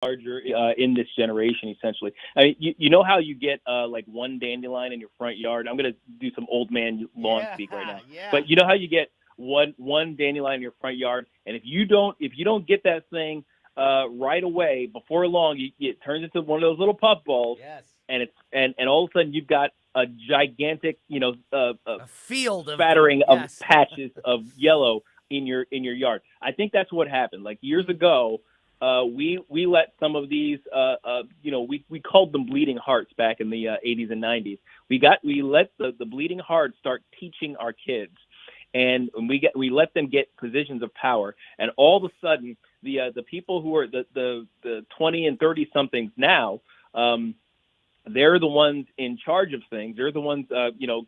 larger in this generation, essentially. I mean, you know how you get like one dandelion in your front yard? I'm going to do some old man lawn Yeah, speak right now. yeah. But you know how you get one dandelion in your front yard, and if you don't get that thing right away, before long, it turns into one of those little puffballs, Yes. and and all of a sudden you've got a gigantic, A field of spattering of yes. patches of yellow in your yard. I think that's what happened. Like years ago, we let some of these, we called them bleeding hearts back in the 80s and 90s. We let the bleeding hearts start teaching our kids, and we let them get positions of power, and all of a sudden the people who are the 20 and 30 somethings now. They're the ones in charge of things. They're the ones,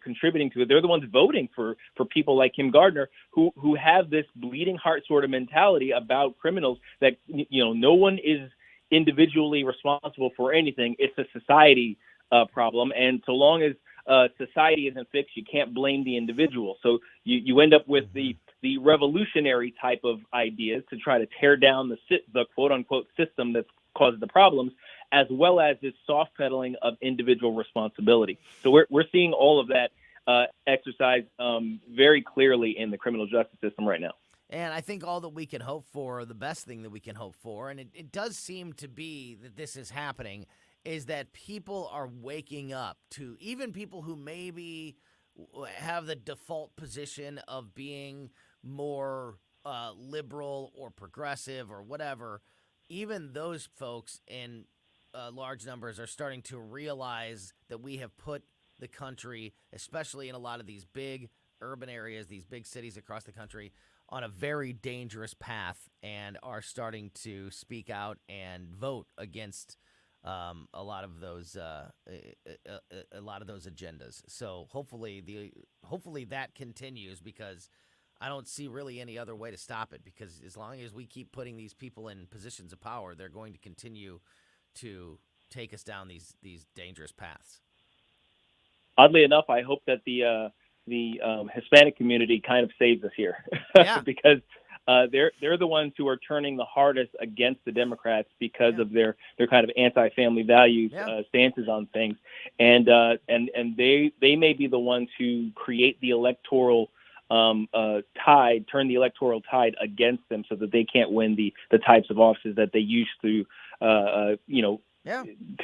contributing to it. They're the ones voting for people like Kim Gardner, who have this bleeding heart sort of mentality about criminals that, no one is individually responsible for anything. It's a society problem. And so long as society isn't fixed, you can't blame the individual. So you end up with the revolutionary type of ideas to try to tear down the quote unquote system that's caused the problems, as well as this soft pedaling of individual responsibility. So we're seeing all of that exercise very clearly in the criminal justice system right now. And I think all that we can hope for, the best thing that we can hope for, and it does seem to be that this is happening, is that people are waking up to, even people who maybe have the default position of being more liberal or progressive or whatever, even those folks in large numbers are starting to realize that we have put the country, especially in a lot of these big urban areas, these big cities across the country, on a very dangerous path, and are starting to speak out and vote against a lot of those agendas. So hopefully that continues, because I don't see really any other way to stop it, because as long as we keep putting these people in positions of power, they're going to continue to take us down these dangerous paths. Oddly enough, I hope that the Hispanic community kind of saves us here, Yeah. because they're the ones who are turning the hardest against the Democrats because of their kind of anti-family values stances on things, and they may be the ones who create the electoral tide, turn the electoral tide against them, so that they can't win the types of offices that they used to, to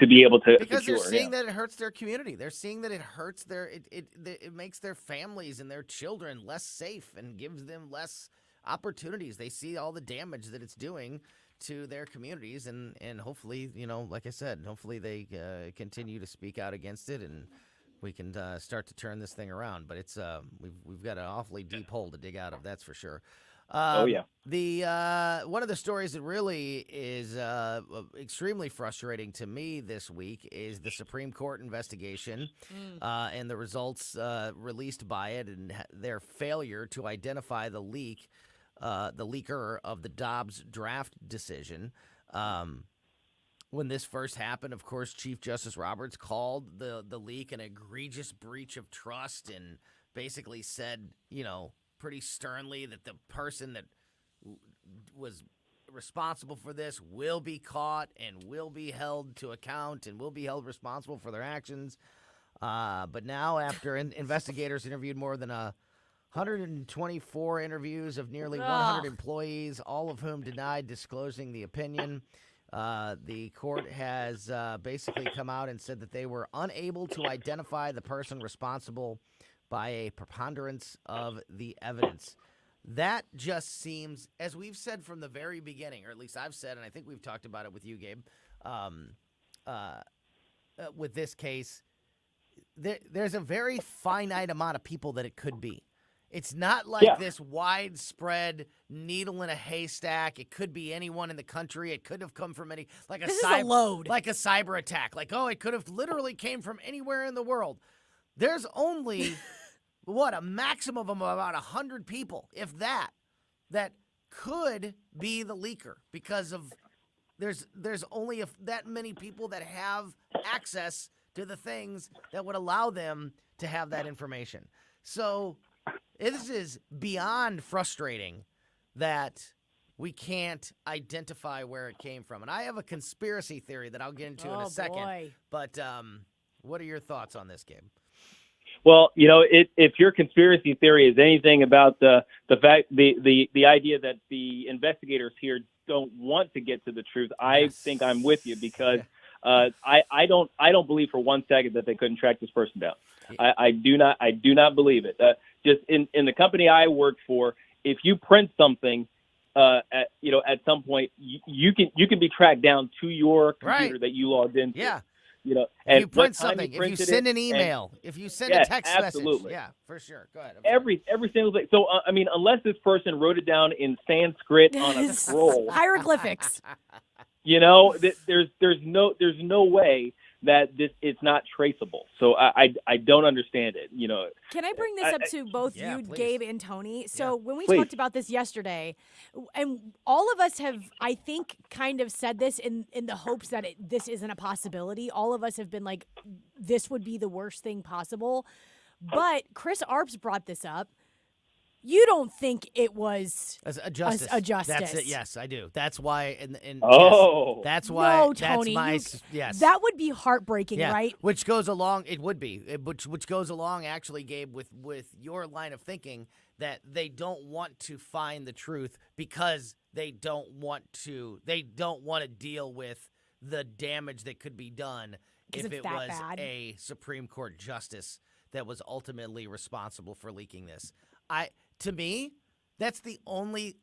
be able to because secure. They're seeing that it hurts their community. They're seeing that it hurts it makes their families and their children less safe and gives them less opportunities. They see all the damage that it's doing to their communities, and hopefully, like I said, hopefully they continue to speak out against it, and we can start to turn this thing around. But it's we've got an awfully deep hole to dig out of, that's for sure. The one of the stories that really is extremely frustrating to me this week is the Supreme Court investigation and the results released by it, and their failure to identify the leaker of the Dobbs draft decision. When this first happened, of course, Chief Justice Roberts called the leak an egregious breach of trust, and basically said, pretty sternly, that the person that was responsible for this will be caught and will be held to account and will be held responsible for their actions. But now, after investigators interviewed more than 124 interviews of nearly 100 employees, all of whom denied disclosing the opinion, the court has basically come out and said that they were unable to identify the person responsible by a preponderance of the evidence. That just seems, as we've said from the very beginning, or at least I've said, and I think we've talked about it with you, Gabe, with this case, there's a very finite amount of people that it could be. It's not like this widespread needle in a haystack. It could be anyone in the country. It could have come from like a cyber attack. Like, it could have literally came from anywhere in the world. There's only a maximum of about 100 people, if that could be the leaker, because of there's only that many people that have access to the things that would allow them to have that information. So this is beyond frustrating that we can't identify where it came from. And I have a conspiracy theory that I'll get into in a Oh, second. boy. But what are your thoughts on this, Gabe? Well, if your conspiracy theory is anything about the idea that the investigators here don't want to get to the truth, I think I'm with you, because I don't believe for one second that they couldn't track this person down. I do not believe it. Just in the company I work for, if you print something, at some point you can be tracked down to your computer that you logged into. Yeah. If and you print something, if you send an email, if you send a text absolutely. message, yeah, for sure. Go ahead. Every single thing. So unless this person wrote it down in Sanskrit on a scroll, hieroglyphics. There's no way that it's not traceable. So I don't understand it. Can I bring this up to both you, please. Gabe, and Tony? So when we Please. talked about this yesterday, and all of us have, I think, kind of said this in the hopes that this isn't a possibility. All of us have been like, this would be the worst thing possible. But Chris Arps brought this up. You don't think it was a justice? A justice. That's it. Yes, I do. That's why. Oh, yes, that's why. No, that's Tony, yes. That would be heartbreaking, right? Which goes along. It would be. Which goes along, actually, Gabe, with your line of thinking that they don't want to find the truth because they don't want to deal with the damage that could be done if it was bad. a Supreme Court justice that was ultimately responsible for leaking this. To me, that's the only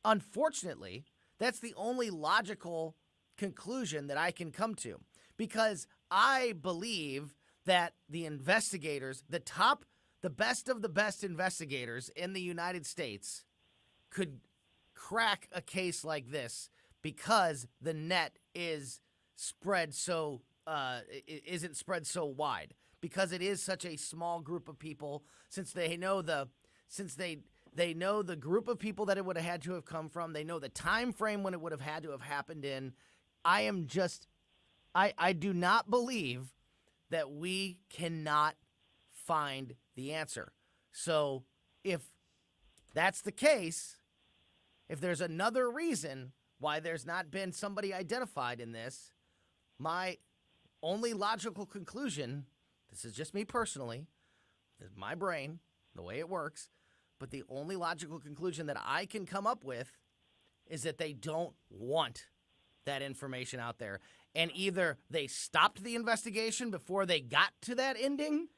unfortunately, that's the only logical conclusion that I can come to, because I believe that the investigators, the best of the best investigators in the United States, could crack a case like this because the net is spread so isn't spread so wide, because it is such a small group of people, since they know the group of people that it would have had to have come from. They know the time frame when it would have had to have happened in. I do not believe that we cannot find the answer. So if that's the case, if there's another reason why there's not been somebody identified in this, my only logical conclusion, this is just me personally, this is my brain, the way it works, but the only logical conclusion that I can come up with is that they don't want that information out there. And either they stopped the investigation before they got to that ending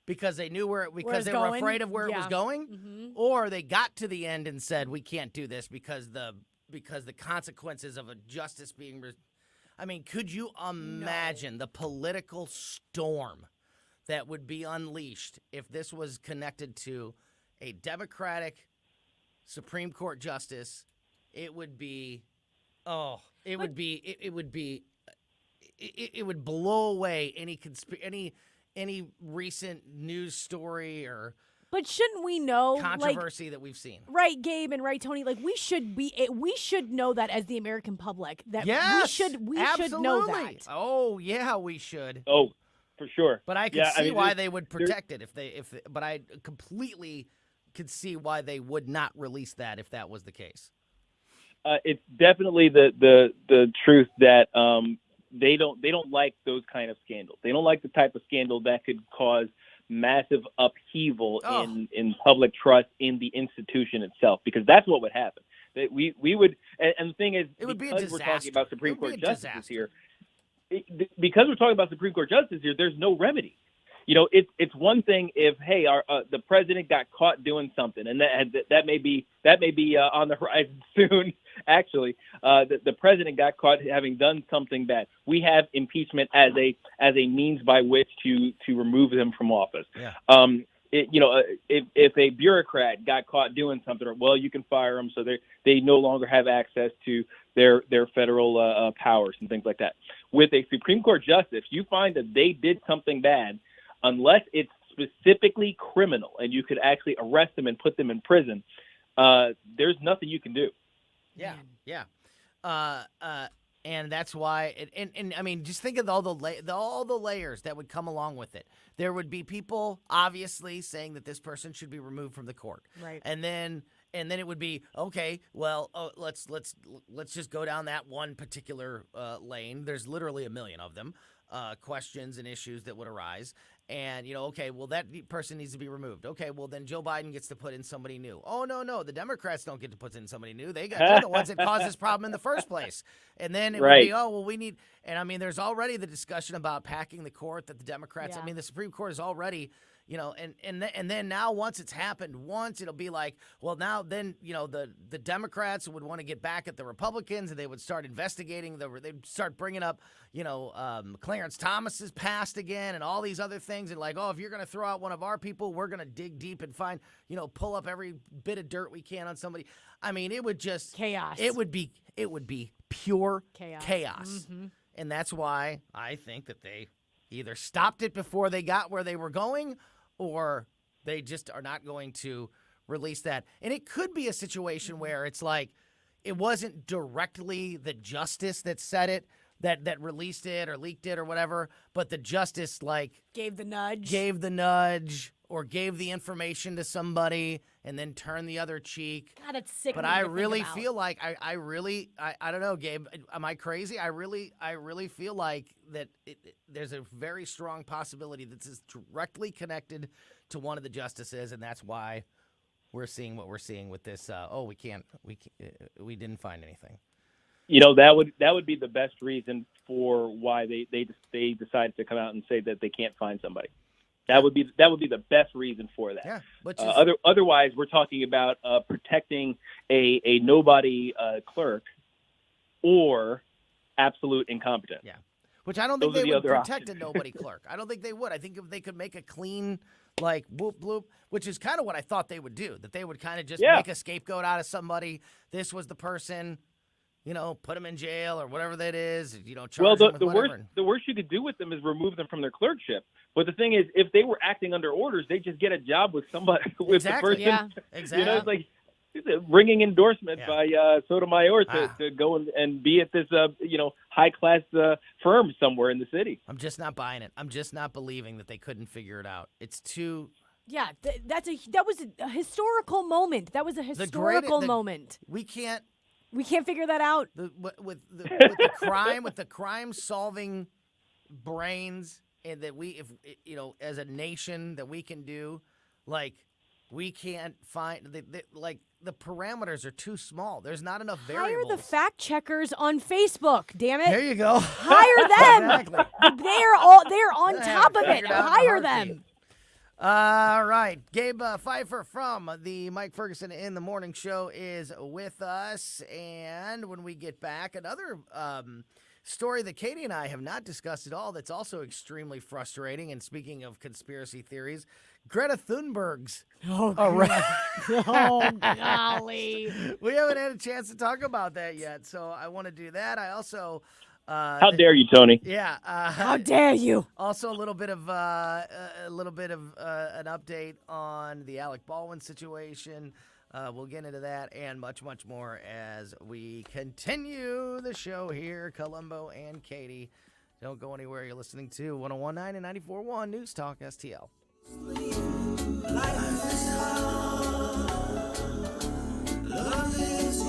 because they knew because they were afraid of where it was going, or they got to the end and said, we can't do this because the consequences of a justice being could you imagine the political storm that would be unleashed if this was connected to a Democratic Supreme Court justice? It would be, it would blow away any recent news story or But shouldn't we know controversy that we've seen? Right, Gabe, and right, Tony. We should know that as the American public. That yes, we should know that. Oh yeah, we should. Oh, for sure. But I could see why they would protect it but I completely could see why they would not release that if that was the case. It's definitely the truth that they don't like those kind of scandals. They don't like the type of scandal that could cause massive upheaval in public trust in the institution itself, because that's what would happen. That we would, and the thing is, it would be a because disaster. we're talking about Supreme Court justices here, because we're talking about Supreme Court justices here, there's no remedy. It's one thing if the president got caught doing something, and that may be on the horizon soon. Actually, the president got caught having done something bad. We have impeachment as a means by which to remove them from office. Yeah. If a bureaucrat got caught doing something, well, you can fire them, so they no longer have access to their federal powers and things like that. With a Supreme Court justice, you find that they did something bad, unless it's specifically criminal and you could actually arrest them and put them in prison, there's nothing you can do. Yeah. And that's why, and I mean, just think of all the layers that would come along with it. There would be people obviously saying that this person should be removed from the court, right? And then And then it would be, okay, well, let's just go down that one particular lane. There's literally a million of them, questions and issues that would arise. And, okay, well, that person needs to be removed. Okay, well, then Joe Biden gets to put in somebody new. Oh, no, the Democrats don't get to put in somebody new. They're the ones that caused this problem in the first place. And then it would be, oh, well, we need, and I mean, there's already the discussion about packing the court that the Democrats, I mean, the Supreme Court is already, and then now once it's happened once, it'll be like, well, now then, the Democrats would want to get back at the Republicans, and they would start investigating, they'd start bringing up, Clarence Thomas's past again and all these other things. And like, oh, if you're going to throw out one of our people, we're going to dig deep and find, pull up every bit of dirt we can on somebody. I mean, it would just chaos. It would be pure chaos. Mm-hmm. And that's why I think that they either stopped it before they got where they were going, or they just are not going to release that. And it could be a situation where it's like it wasn't directly the justice that said it, that released it or leaked it or whatever, but the justice gave the nudge, or gave the information to somebody and then turned the other cheek. God, it's sick. But I really feel like I don't know, Gabe. Am I crazy? I really feel like that there's a very strong possibility that this is directly connected to one of the justices, and that's why we're seeing what we're seeing with this. We didn't find anything. That would be the best reason for why they decided to come out and say that they can't find somebody. That would be the best reason for that. Yeah, otherwise, we're talking about protecting a nobody clerk or absolute incompetence. Yeah, which I don't think they would protect a nobody clerk. I don't think they would. I think if they could make a clean, whoop bloop, which is kind of what I thought they would do. That they would kind of just make a scapegoat out of somebody. This was the person. Put them in jail or whatever that is. Charge them with whatever. The worst you could do with them is remove them from their clerkship. But the thing is, if they were acting under orders, they just get a job with somebody, with the person. Yeah, exactly. It's like ringing endorsement by Sotomayor to go and be at this, high class firm somewhere in the city. I'm just not buying it. I'm just not believing that they couldn't figure it out. It's too. Yeah, that was a historical moment. That was a historical moment. We can't figure that out. With the crime solving brains, and that as a nation that we can do, we can't find the parameters are too small. There's not enough variables. Hire the fact checkers on Facebook. Damn it! There you go. Hire them. Exactly. They're on top of it. Hire them. All right. Gabe Pfeiffer from the Mike Ferguson in the Morning Show is with us. And when we get back, another story that Katie and I have not discussed at all that's also extremely frustrating. And speaking of conspiracy theories, Greta Thunberg's arrest. Oh, golly. We haven't had a chance to talk about that yet, so I want to do that. I also... how dare you, Tony? Yeah. How dare you? Also, a little bit of an update on the Alec Baldwin situation. We'll get into that and much, much more as we continue the show here. Colombo and Katie. Don't go anywhere. You're listening to 101.9 and 94.1 News Talk STL. Life is hard. Love is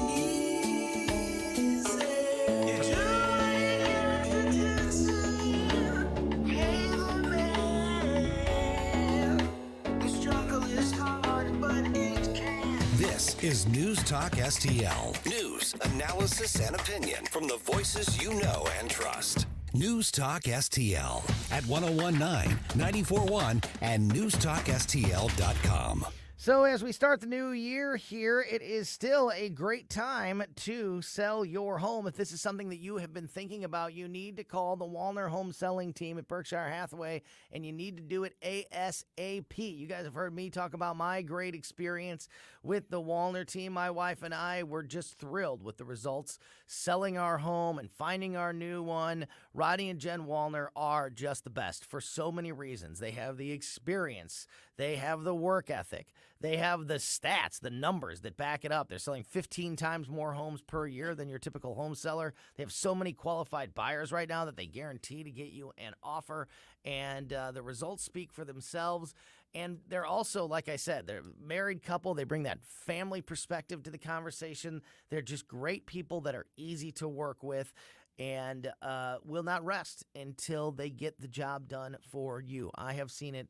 This is News Talk STL. News, analysis, and opinion from the voices you know and trust. News Talk STL at 101.9, 94.1, and newstalkstl.com. So as we start the new year here, it is still a great time to sell your home. If this is something that you have been thinking about, you need to call the Wallner Home Selling Team at Berkshire Hathaway, and you need to do it ASAP. You guys have heard me talk about my great experience with the Wallner team. My wife and I were just thrilled with the results, selling our home and finding our new one. Roddy and Jen Wallner are just the best for so many reasons. They have the experience. They have the work ethic. They have the stats, the numbers that back it up. They're selling 15 times more homes per year than your typical home seller. They have so many qualified buyers right now that they guarantee to get you an offer, and the results speak for themselves. And they're also, like I said, they're a married couple. They bring that family perspective to the conversation. They're just great people that are easy to work with and will not rest until they get the job done for you. I have seen it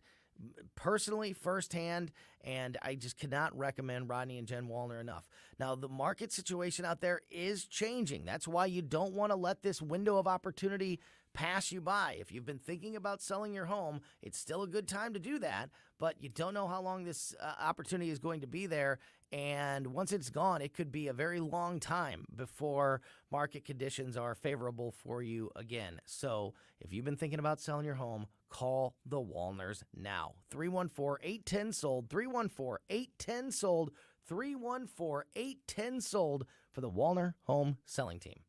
personally, firsthand, and I just cannot recommend Rodney and Jen Wallner enough. Now, the market situation out there is changing. That's why you don't want to let this window of opportunity pass you by. If you've been thinking about selling your home, it's still a good time to do that, but you don't know how long this opportunity is going to be there. And once it's gone, it could be a very long time before market conditions are favorable for you again. So if you've been thinking about selling your home, call the Wallners now. 314-810-SOLD, 314-810-SOLD, 314-810-SOLD for the Wallner Home Selling Team.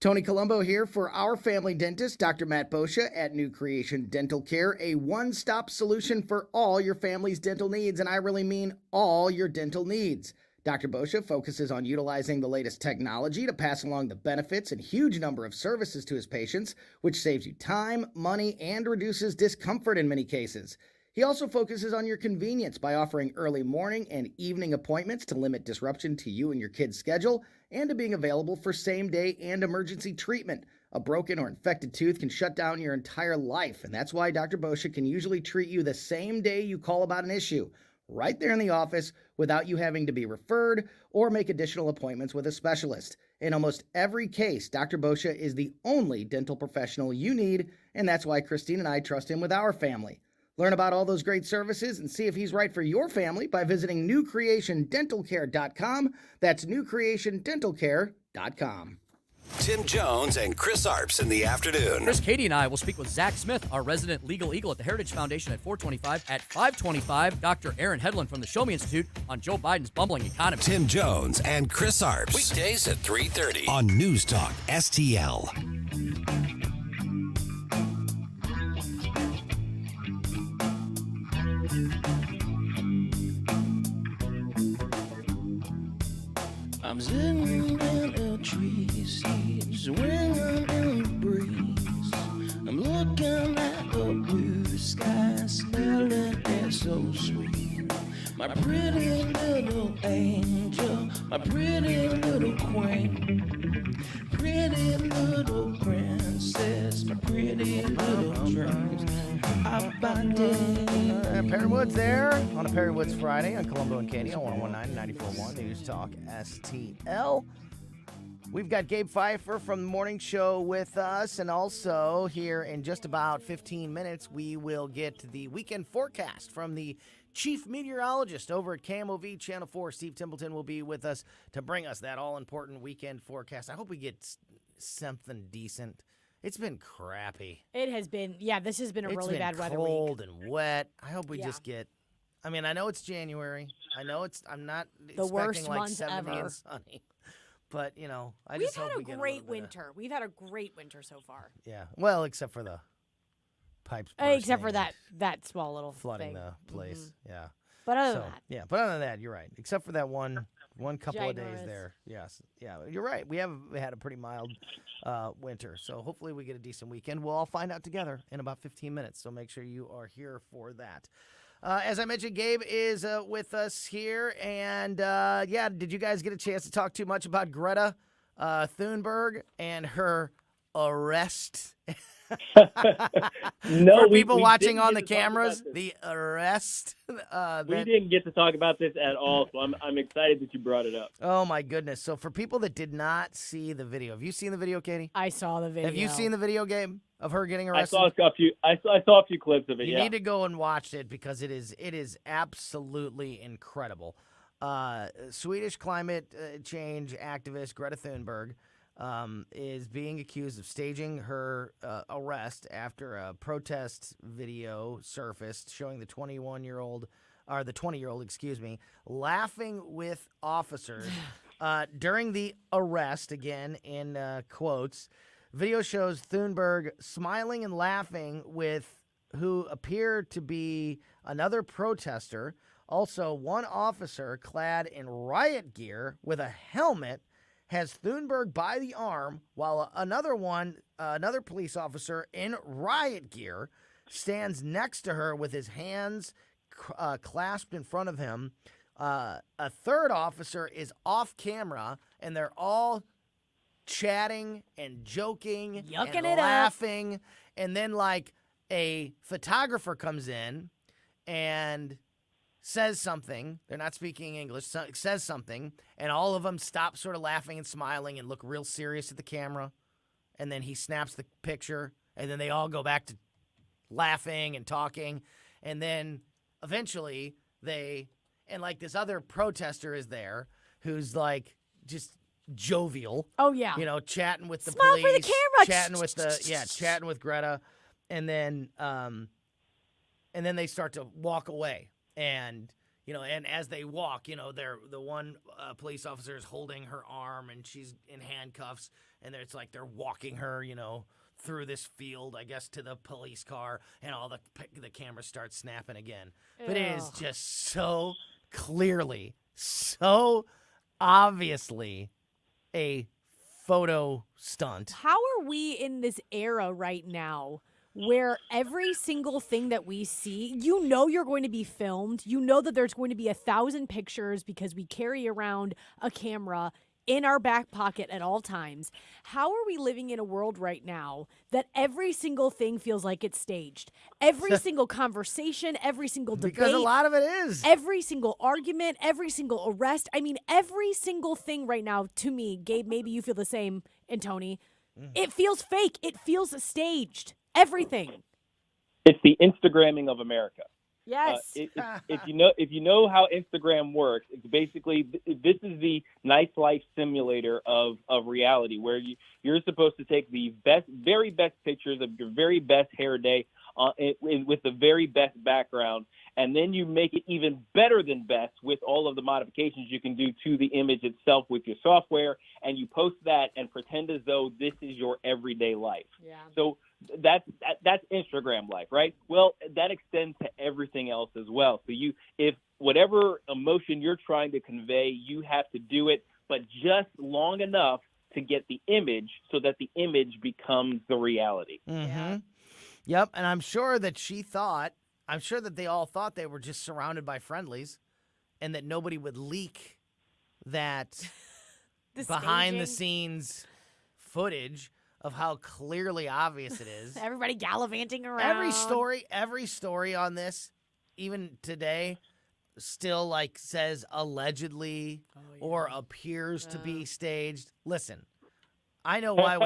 Tony Colombo here for our family dentist, Dr. Matt Boscia at New Creation Dental Care, a one-stop solution for all your family's dental needs, and I really mean all your dental needs. Dr. Boscia focuses on utilizing the latest technology to pass along the benefits and huge number of services to his patients, which saves you time, money, and reduces discomfort in many cases. He also focuses on your convenience by offering early morning and evening appointments to limit disruption to you and your kid's schedule, and to being available for same-day and emergency treatment. A broken or infected tooth can shut down your entire life, and that's why Dr. Boscia can usually treat you the same day you call about an issue, right there in the office without you having to be referred or make additional appointments with a specialist. In almost every case, Dr. Boscia is the only dental professional you need, and that's why Christine and I trust him with our family. Learn about all those great services and see if he's right for your family by visiting newcreationdentalcare.com. That's newcreationdentalcare.com. Tim Jones and Chris Arps in the afternoon. Chris, Katie, and I will speak with Zach Smith, our resident legal eagle at the Heritage Foundation at 425. At 525, Dr. Aaron Hedlund from the Show Me Institute on Joe Biden's bumbling economy. Tim Jones and Chris Arps. Weekdays at 3:30 on News Talk STL. I'm sitting in a tree, swinging in the breeze. I'm looking at the blue sky, smelling it so sweet. My pretty little angel, my pretty little queen, pretty little princess, my pretty little dreams. Perry Woods there on a Perry Woods Friday on Colombo and Katie on 101.9 and 94.1 News Talk STL. We've got Gabe Pfeiffer from the morning show with us, and also here in just about 15 minutes, we will get the weekend forecast from the chief meteorologist over at KMOV Channel 4. Steve Templeton will be with us to bring us that all-important weekend forecast. I hope we get something decent. It's been crappy. It has been, this has been a really bad weather week. It's been cold and wet. I hope we just get, I know it's January. I'm not the expecting worst like month 70 ever. And sunny. But, I We've just hope had we a get great winter. We've had a great winter so far. Yeah. Well, except for the pipes bursting. Except for that small little flooding thing. the place. Yeah. But other than that. Yeah, but other than that, you're right. Except for that one couple of days Ginormous. there. Yes. Yeah, you're right. We had a pretty mild winter. So hopefully we get a decent weekend. We'll all find out together in about 15 minutes. So make sure you are here for that. As I mentioned, Gabe is with us here. And, did you guys get a chance to talk too much about Greta Thunberg and her arrest? No, for people we watching didn't on get the to talk about cameras, this. the arrest. We didn't get to talk about this at all, so I'm excited that you brought it up. Oh my goodness! So for people that did not see the video, have you seen the video, Katie? I saw the video. Have you seen the video, Gabe, of her getting arrested? I saw a few clips of it. You need to go and watch it because it is absolutely incredible. Swedish climate change activist Greta Thunberg is being accused of staging her arrest after a protest video surfaced showing the 20-year-old, laughing with officers during the arrest, again in quotes. Video shows Thunberg smiling and laughing with who appeared to be another protester. Also, one officer clad in riot gear with a helmet has Thunberg by the arm, while another police officer in riot gear stands next to her with his hands clasped in front of him. A third officer is off camera, and they're all chatting and joking Yucking and it up. laughing. And then, like, a photographer comes in and says something. They're not speaking English. Says something, and all of them stop sort of laughing and smiling and look real serious at the camera. And then he snaps the picture, and then they all go back to laughing and talking. And then eventually and like this other protester is there who's like just jovial. Oh, yeah. You know, chatting with the Smile police. for the camera. Chatting with Greta. And then they start to walk away. And, you know, and as they walk, you know, the one police officer is holding her arm and she's in handcuffs. And it's like they're walking her, you know, through this field, I guess, to the police car. And all the cameras start snapping again. But it is just so clearly, so obviously a photo stunt. How are we in this era right now where every single thing that we see, you know you're going to be filmed. You know that there's going to be 1,000 pictures because we carry around a camera in our back pocket at all times. How are we living in a world right now that every single thing feels like it's staged? Every single conversation, every single debate. Because a lot of it is. Every single argument, every single arrest. I mean, every single thing right now, to me, Gabe, maybe you feel the same, and Tony, it feels fake. It feels staged. Everything. It's the Instagramming of America. Yes. If you know how Instagram works, it's basically this is the nice life simulator of reality, where you're supposed to take the very best pictures of your very best hair day with the very best background, and then you make it even better than best with all of the modifications you can do to the image itself with your software, and you post that and pretend as though this is your everyday life. Yeah. So that's Instagram life, right? Well, that extends to everything else as well. So if whatever emotion you're trying to convey, you have to do it, but just long enough to get the image so that the image becomes the reality. Mm-hmm. Yeah. Yep, and I'm sure that they all thought they were just surrounded by friendlies and that nobody would leak that behind-the-scenes footage of how clearly obvious it is. Everybody gallivanting around. Every story on this, even today, still like says allegedly or appears to be staged. Listen, I know why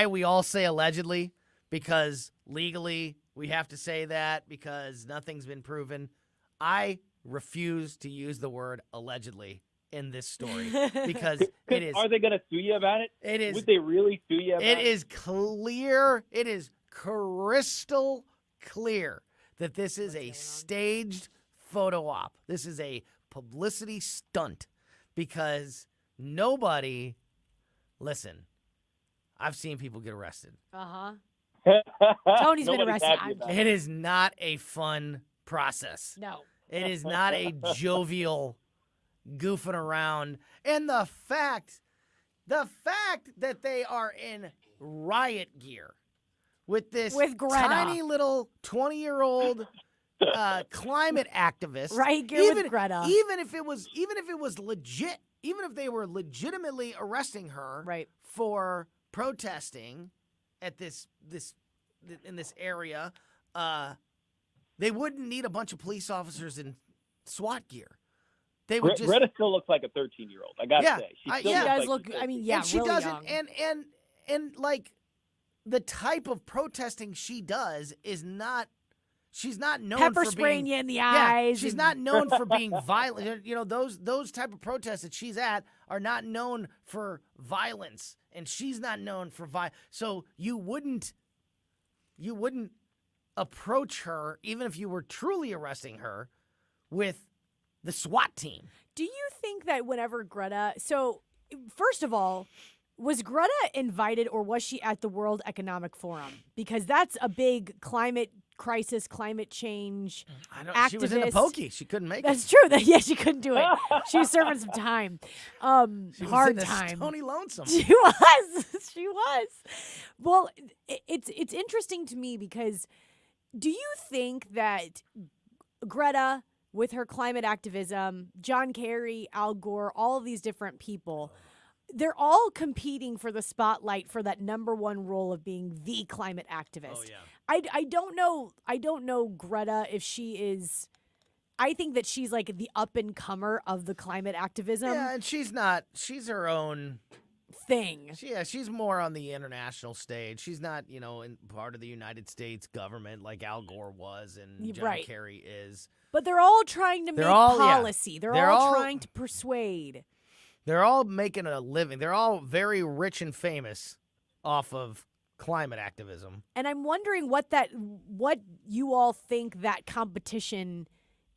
we all say allegedly, because legally we have to say that because nothing's been proven. I refuse to use the word allegedly in this story because it is. Are they going to sue you about it? It is. Would they really sue you about it? It is clear. It is crystal clear that this is a staged photo op. This is a publicity stunt because nobody. Listen, I've seen people get arrested. Uh-huh. Tony's been Nobody's arrested. happy about It is not a fun process. No. It is not a jovial goofing around. And the fact that they are in riot gear with Greta. tiny little 20-year-old climate activist. Riot gear with Greta. Even if it was legit, even if they were legitimately arresting her Right. for protesting at in this area, they wouldn't need a bunch of police officers in SWAT gear. They would just. Greta still looks like a 13-year-old. I gotta say, she still does looks look. like I mean, yeah, and she really doesn't. young. And like the type of protesting she does is not. She's not known Pepper for spraying being, you in the yeah, eyes. she's and- not known for being violent. You know, those type of protests that she's at are not known for violence, and she's not known for violence. So you wouldn't approach her, even if you were truly arresting her, with the SWAT team. Do you think that whenever Greta, so first of all, was Greta invited or was she at the World Economic Forum? Because that's a big climate crisis, climate change. She was in the activist. pokey. She couldn't make That's it. true. That she couldn't do it. She was serving some time. She was Hard in the time. Stony Lonesome. She was. She was. Well, it's interesting to me because do you think that Greta, with her climate activism, John Kerry, Al Gore, all of these different people, they're all competing for the spotlight for that number one role of being the climate activist. Oh, yeah. I don't know. I don't know Greta if she is. I think that she's like the up and comer of the climate activism Yeah, and she's not. She's her own thing. She's more on the international stage. She's not, in part of the United States government like Al Gore was and John Right. Kerry is. But they're all trying to make policy. They're all trying to persuade. They're all making a living. They're all very rich and famous off of climate activism. And I'm wondering what you all think that competition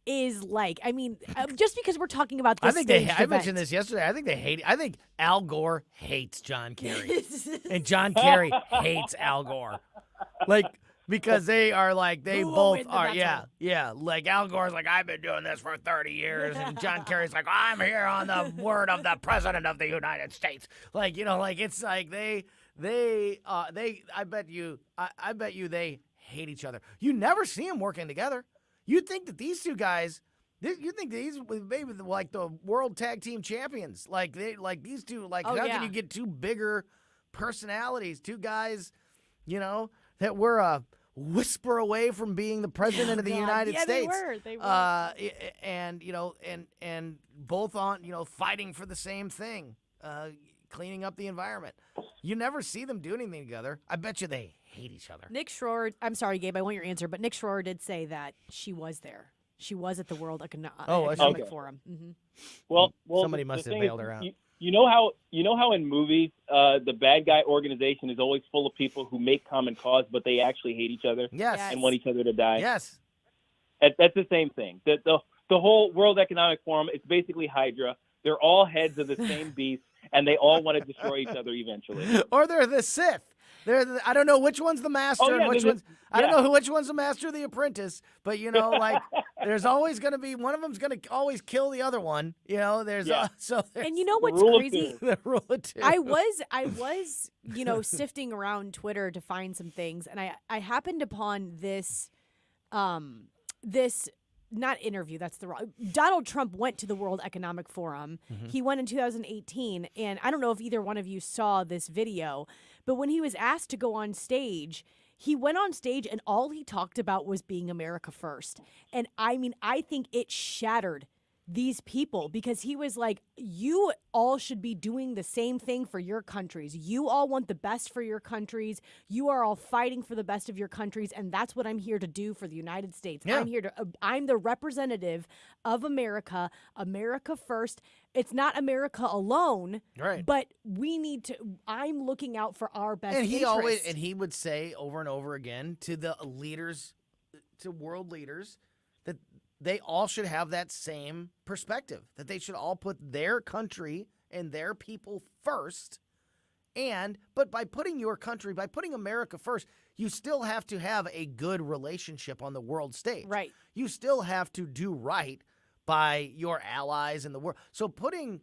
is like. I mean, just because we're talking about this I mentioned this yesterday. I think they hate. I think Al Gore hates John Kerry, and John Kerry hates Al Gore, because they are they both are. Yeah. Like Al Gore's like, I've been doing this for 30 years, and John Kerry's like, I'm here on the word of the President of the United States. It's like they. I bet you they hate each other. You never see them working together. You think that these two guys, you think these maybe like the world tag team champions, these two, how can you get two bigger personalities, two guys, that were a whisper away from being the president of the United States. They were. And both on, fighting for the same thing, cleaning up the environment. You never see them do anything together. I bet you they hate each other. Nick Schroer, I'm sorry, Gabe, I want your answer, but Nick Schroer did say that she was there. She was at the World Economic Forum. Mm-hmm. Well, somebody must have bailed her out. You know how in movies the bad guy organization is always full of people who make common cause, but they actually hate each other and want each other to die. Yes, that's the same thing. The whole World Economic Forum, it's basically Hydra. They're all heads of the same beast, and they all want to destroy each other eventually. Or they're the Sith. I don't know which one's the master and which one's. I don't know which one's the master of the apprentice, but there's always going to be one of them's going to always kill the other one. There's and you know what's crazy? The rule of two. I was sifting around Twitter to find some things, and I happened upon this not interview, that's the wrong. Donald Trump went to the World Economic Forum. Mm-hmm. He went in 2018, and I don't know if either one of you saw this video, but when he was asked to go on stage, he went on stage and all he talked about was being America first. And I mean, I think it shattered these people because he was like, you all should be doing the same thing for your countries. You all want the best for your countries. You are all fighting for the best of your countries. And that's what I'm here to do for the United States. Yeah. I'm the representative of America, America first. It's not America alone, right? But I'm looking out for our best interests. And he would say over and over again to the leaders, to world leaders, that they all should have that same perspective, that they should all put their country and their people first. But by putting America first, you still have to have a good relationship on the world stage. Right. You still have to do right by your allies in the world. So putting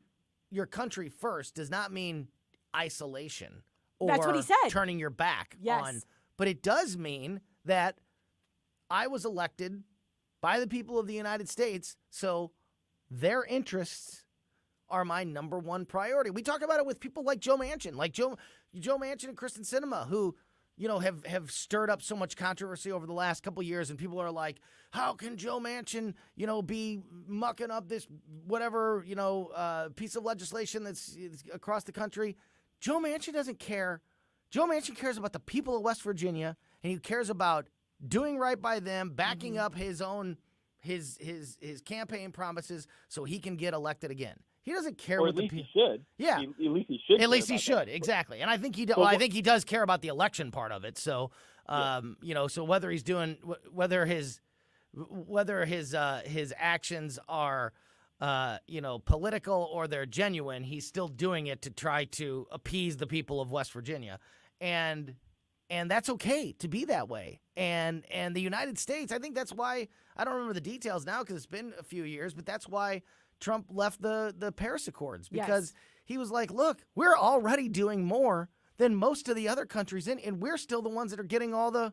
your country first does not mean isolation or that's what he said. Turning your back on. But it does mean that I was elected by the people of the United States, so their interests are my number one priority. We talk about it with people like Joe Manchin, Joe Manchin and Kristen Sinema, who have stirred up so much controversy over the last couple of years, and people are like, how can Joe Manchin, be mucking up this whatever, piece of legislation that's across the country? Joe Manchin doesn't care. Joe Manchin cares about the people of West Virginia, and he cares about doing right by them, backing up his own his campaign promises so he can get elected again. He doesn't care what the people. He should. Yeah. At least he should. At least he should. Exactly. And I think he does care about the election part of it. So, so whether he's doing whether his actions are political or they're genuine, he's still doing it to try to appease the people of West Virginia. And And that's okay to be that way. And the United States, I think that's why, I don't remember the details now because it's been a few years, but that's why Trump left the Paris Accords, because he was like, look, we're already doing more than most of the other countries and we're still the ones that are getting all the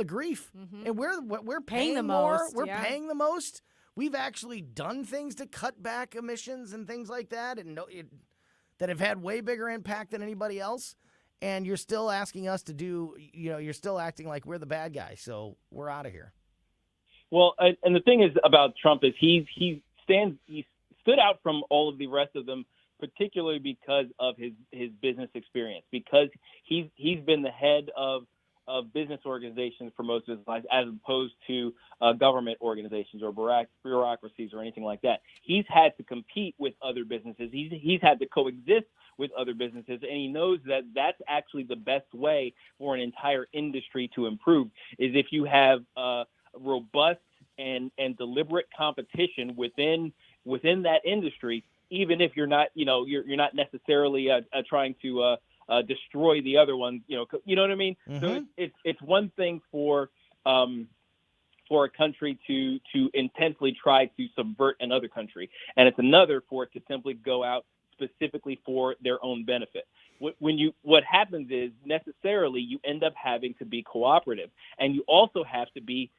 grief. And we're paying the more. most, We're paying the most. We've actually done things to cut back emissions and things like that, and that have had way bigger impact than anybody else. And you're still asking us to do, you're still acting like we're the bad guy. So we're out of here. Well, and the thing is about Trump is he stood out from all of the rest of them, particularly because of his business experience, because he's been the head of business organizations for most of his life, as opposed to government organizations or bureaucracies or anything like that. He's had to compete with other businesses. He's had to coexist with other businesses, and he knows that that's actually the best way for an entire industry to improve, is if you have robust and deliberate competition within that industry, even if you're not not necessarily trying to destroy the other one, you know what I mean? So it's one thing for a country to intensely try to subvert another country, and it's another for it to simply go out specifically for their own benefit. What happens is necessarily you end up having to be cooperative, and you also have to be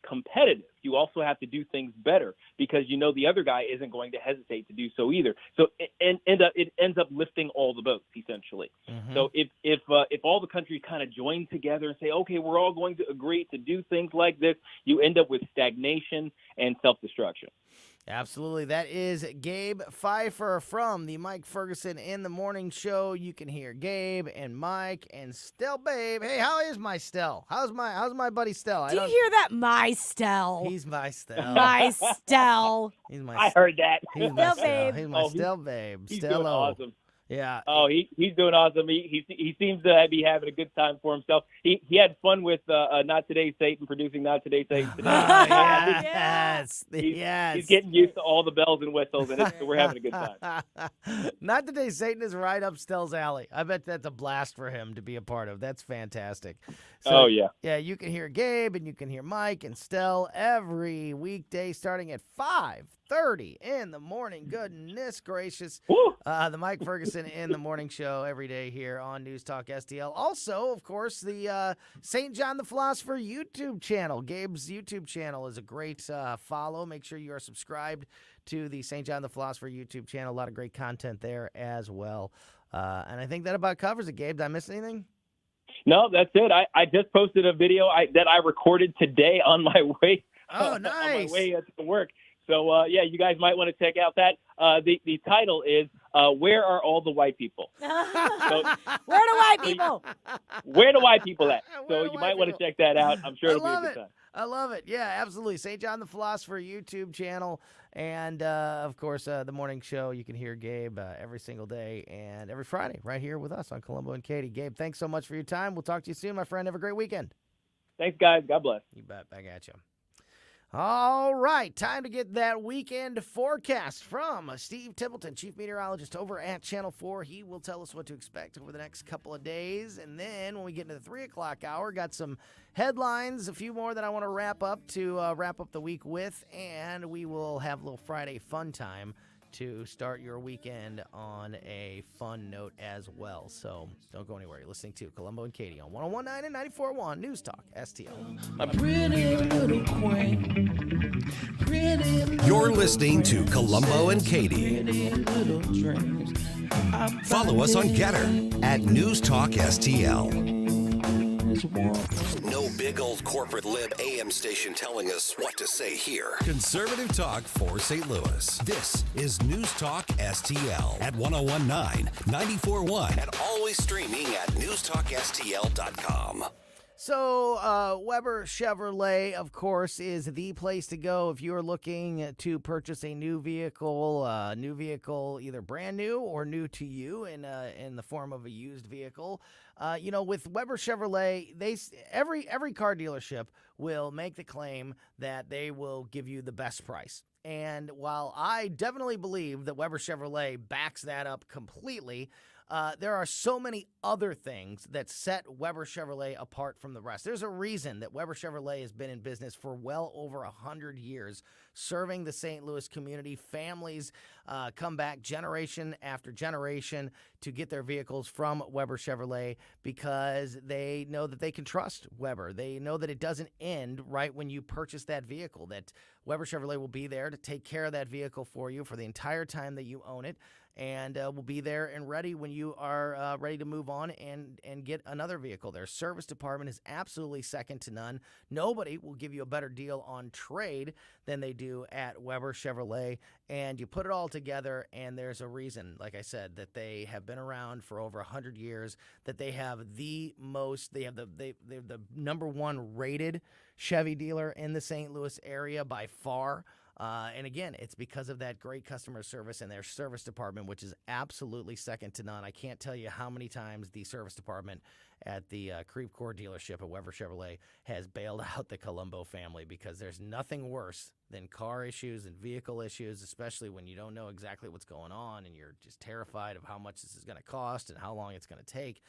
competitive. You also have to do things better, because the other guy isn't going to hesitate to do so either. So it ends up lifting all the boats, essentially. So if all the countries kind of join together and say, okay, we're all going to agree to do things like this, you end up with stagnation and self-destruction. Absolutely. That is Gabe Pfeiffer from the Mike Ferguson in the Morning Show. You can hear Gabe and Mike and Stell Babe. Hey, how is my Stell? How's my buddy Stell? Do you hear that? My Stell. He's my Stell. My Stell. He's my I heard that. He's my Stell Stell. Babe. He's my Stell Babe. He's Stello. doing awesome. Yeah. Oh, he's doing awesome. He seems to be having a good time for himself. He had fun with Not Today Satan, producing Not Today Satan today. Yes. He's getting used to all the bells and whistles, and we're having a good time. Not Today Satan is right up Stell's alley. I bet that's a blast for him to be a part of. That's fantastic. So, oh, yeah. Yeah, you can hear Gabe and you can hear Mike and Stell every weekday starting at 5:30 in the morning. Goodness gracious. The Mike Ferguson in the Morning Show every day here on News Talk STL. Also, of course, the St. John the Philosopher YouTube channel. Gabe's YouTube channel is a great follow. Make sure you are subscribed to the St. John the Philosopher YouTube channel. A lot of great content there as well. And I think that about covers it, Gabe. Did I miss anything? No, that's it. I just posted a video that I recorded today on my way. Oh, nice. On my way to work. So, you guys might want to check out that. The title is Where Are All the White People? Where do white people? Where the white people at? Where So the you white might want to people? check that out. I'm sure it'll be a love good it. time. I love it. Yeah, absolutely. St. John the Philosopher YouTube channel. And, of course, the morning show. You can hear Gabe every single day and every Friday right here with us on Colombo and Katie. Gabe, thanks so much for your time. We'll talk to you soon, my friend. Have a great weekend. Thanks, guys. God bless. You bet. Back at you. All right, time to get that weekend forecast from Steve Templeton, Chief Meteorologist over at Channel 4. He will tell us what to expect over the next couple of days. And then when we get into the 3 o'clock hour, got some headlines, a few more that I want to wrap up the week with. And we will have a little Friday fun time to start your weekend on a fun note as well. So don't go anywhere. You're listening to Colombo and Katie on 101.9 and 94.1 News Talk STL. My pretty little queen. Pretty little You're listening to Colombo and Katie. pretty little dreams. Follow us on Getter at News Talk STL. No big old corporate lib AM station telling us what to say here. Conservative talk for St. Louis. This is News Talk STL at 101.9, 94.1, and always streaming at newstalkstl.com. So, Weber Chevrolet, of course, is the place to go if you're looking to purchase a new vehicle either brand new or new to you in the form of a used vehicle. With Weber Chevrolet, every car dealership will make the claim that they will give you the best price. And while I definitely believe that Weber Chevrolet backs that up completely, there are so many other things that set Weber Chevrolet apart from the rest. There's a reason that Weber Chevrolet has been in business for well over 100 years, serving the St. Louis community. Families come back generation after generation to get their vehicles from Weber Chevrolet because they know that they can trust Weber. They know that it doesn't end right when you purchase that vehicle, that Weber Chevrolet will be there to take care of that vehicle for you for the entire time that you own it, and will be there and ready when you are ready to move on and get another vehicle. Their service department is absolutely second to none. Nobody will give you a better deal on trade than they do at Weber Chevrolet, and you put it all together, and there's a reason, like I said, that they have been around for over 100 years, that they have the number one rated Chevy dealer in the St. Louis area by far. And again, it's because of that great customer service and their service department, which is absolutely second to none. I can't tell you how many times the service department at the Creve Coeur dealership at Weber Chevrolet has bailed out the Colombo family, because there's nothing worse than car issues and vehicle issues, especially when you don't know exactly what's going on and you're just terrified of how much this is going to cost and how long it's going to take.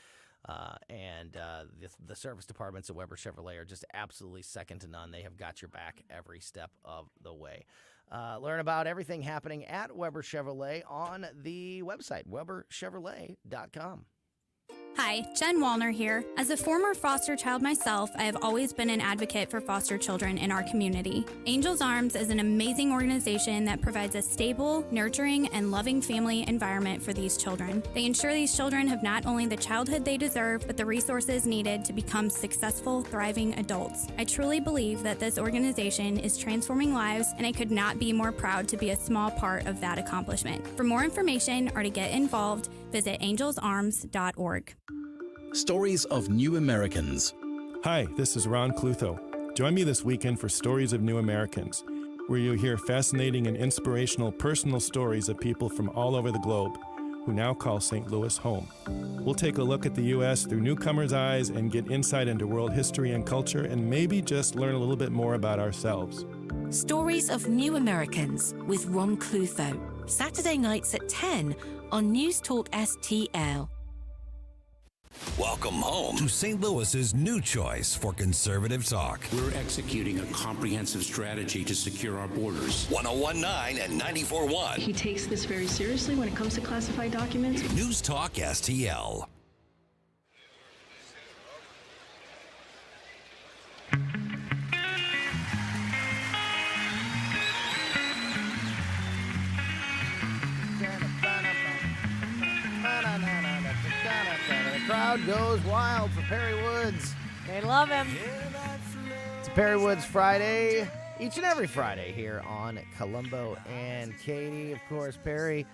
The service departments at Weber Chevrolet are just absolutely second to none. They have got your back every step of the way. Learn about everything happening at Weber Chevrolet on the website, weberchevrolet.com. Hi, Jen Wallner here. As a former foster child myself, I have always been an advocate for foster children in our community. Angels Arms is an amazing organization that provides a stable, nurturing, and loving family environment for these children. They ensure these children have not only the childhood they deserve, but the resources needed to become successful, thriving adults. I truly believe that this organization is transforming lives, and I could not be more proud to be a small part of that accomplishment. For more information or to get involved, visit angelsarms.org. Stories of New Americans. Hi, this is Ron Clutho. Join me this weekend for Stories of New Americans, where you'll hear fascinating and inspirational personal stories of people from all over the globe who now call St. Louis home. We'll take a look at the U.S. through newcomers' eyes and get insight into world history and culture, and maybe just learn a little bit more about ourselves. Stories of New Americans with Ron Clutho. Saturday nights at 10 on News Talk STL. Welcome home to St. Louis's new choice for conservative talk. We're executing a comprehensive strategy to secure our borders. 101.9 and 94.1. He takes this very seriously when it comes to classified documents. News Talk STL. The crowd goes wild for Perry Woods. They love him. It's Perry Woods Friday, each and every Friday here on Colombo and Katie. Of course, Perry,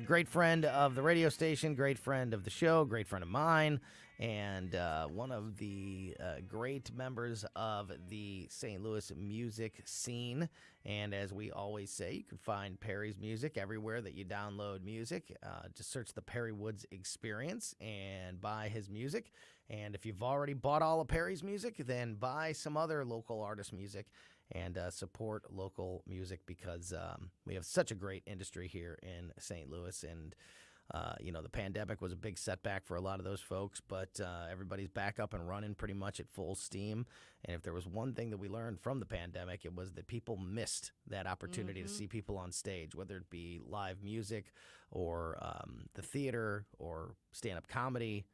great friend of the radio station, great friend of the show, great friend of mine, and one of the great members of the St. Louis music scene. And as we always say, you can find Perry's music everywhere that you download music. Just search the Perry Woods Experience and buy his music. And if you've already bought all of Perry's music, then buy some other local artist music and support local music, because we have such a great industry here in St. Louis. And the pandemic was a big setback for a lot of those folks, but everybody's back up and running pretty much at full steam. And if there was one thing that we learned from the pandemic, it was that people missed that opportunity to see people on stage, whether it be live music or the theater or stand-up comedy.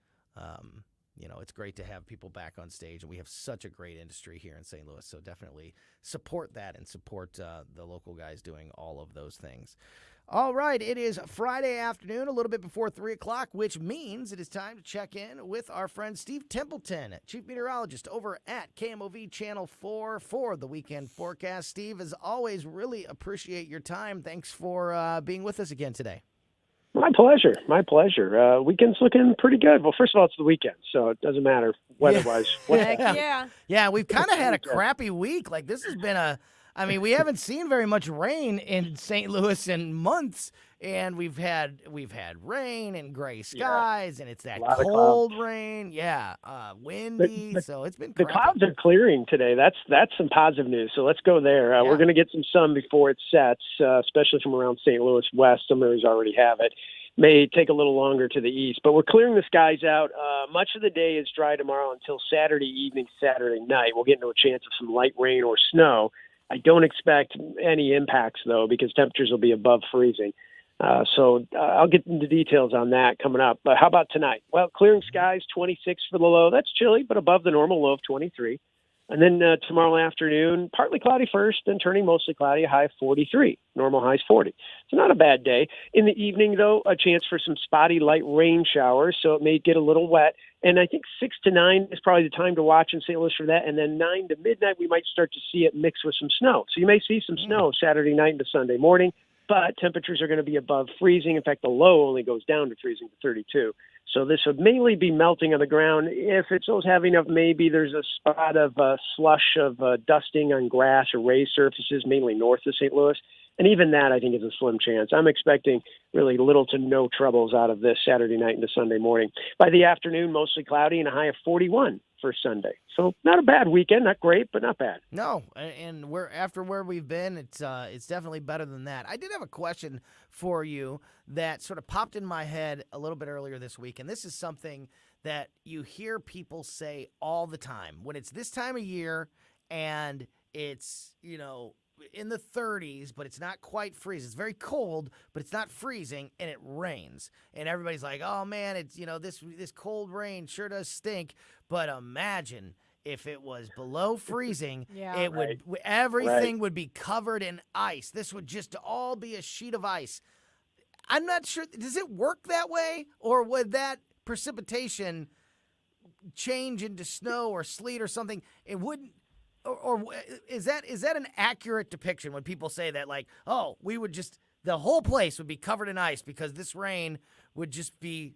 It's great to have people back on stage, and we have such a great industry here in St. Louis. So definitely support that and support the local guys doing all of those things. All right, it is Friday afternoon, a little bit before 3 o'clock, which means it is time to check in with our friend Steve Templeton, Chief Meteorologist over at KMOV Channel 4 for the weekend forecast. Steve, as always, really appreciate your time. Thanks for being with us again today. My pleasure. My pleasure. Weekend's looking pretty good. Well, first of all, it's the weekend, so it doesn't matter weather-wise. Yeah, we've kind of had a crappy week. Like, this has been we haven't seen very much rain in St. Louis in months, and we've had rain and gray skies, and it's that cold rain. Yeah, windy. So it's been crappy. The clouds are clearing today. That's some positive news. So let's go there. We're going to get some sun before it sets, especially from around St. Louis west. Some areas already have it. may take a little longer to the east. But we're clearing the skies out. Much of the day is dry tomorrow until Saturday evening, Saturday night. We'll get into a chance of some light rain or snow. I don't expect any impacts, though, because temperatures will be above freezing. So I'll get into details on that coming up. But how about tonight? Well, clearing skies, 26 for the low. That's chilly, but above the normal low of 23. And then tomorrow afternoon, partly cloudy first, then turning mostly cloudy, a high of 43. Normal high is 40. So not a bad day. In the evening, though, a chance for some spotty light rain showers, so it may get a little wet. And I think 6 to 9 is probably the time to watch in St. Louis for that. And then 9 to midnight, we might start to see it mix with some snow. So you may see some snow Saturday night into Sunday morning, but temperatures are going to be above freezing. In fact, the low only goes down to freezing to 32. So this would mainly be melting on the ground. If it's those heavy enough, maybe there's a spot of slush of dusting on grass or raised surfaces, mainly north of St. Louis. And even that, I think, is a slim chance. I'm expecting really little to no troubles out of this Saturday night into Sunday morning. By the afternoon, mostly cloudy and a high of 41 for Sunday. So not a bad weekend. Not great, but not bad. No, and we're after where we've been, it's definitely better than that. I did have a question for you that sort of popped in my head a little bit earlier this week, and this is something that you hear people say all the time when it's this time of year and it's, in the 30s, but it's not quite freezing. It's very cold, but it's not freezing, and it rains. And everybody's like, oh, man, it's this cold rain sure does stink. But imagine if it was below freezing, everything would be covered in ice. This would just all be a sheet of ice. I'm not sure. Does it work that way, or would that precipitation change into snow or sleet or something? It wouldn't. Or is that an accurate depiction when people say that, like, oh, the whole place would be covered in ice because this rain would just be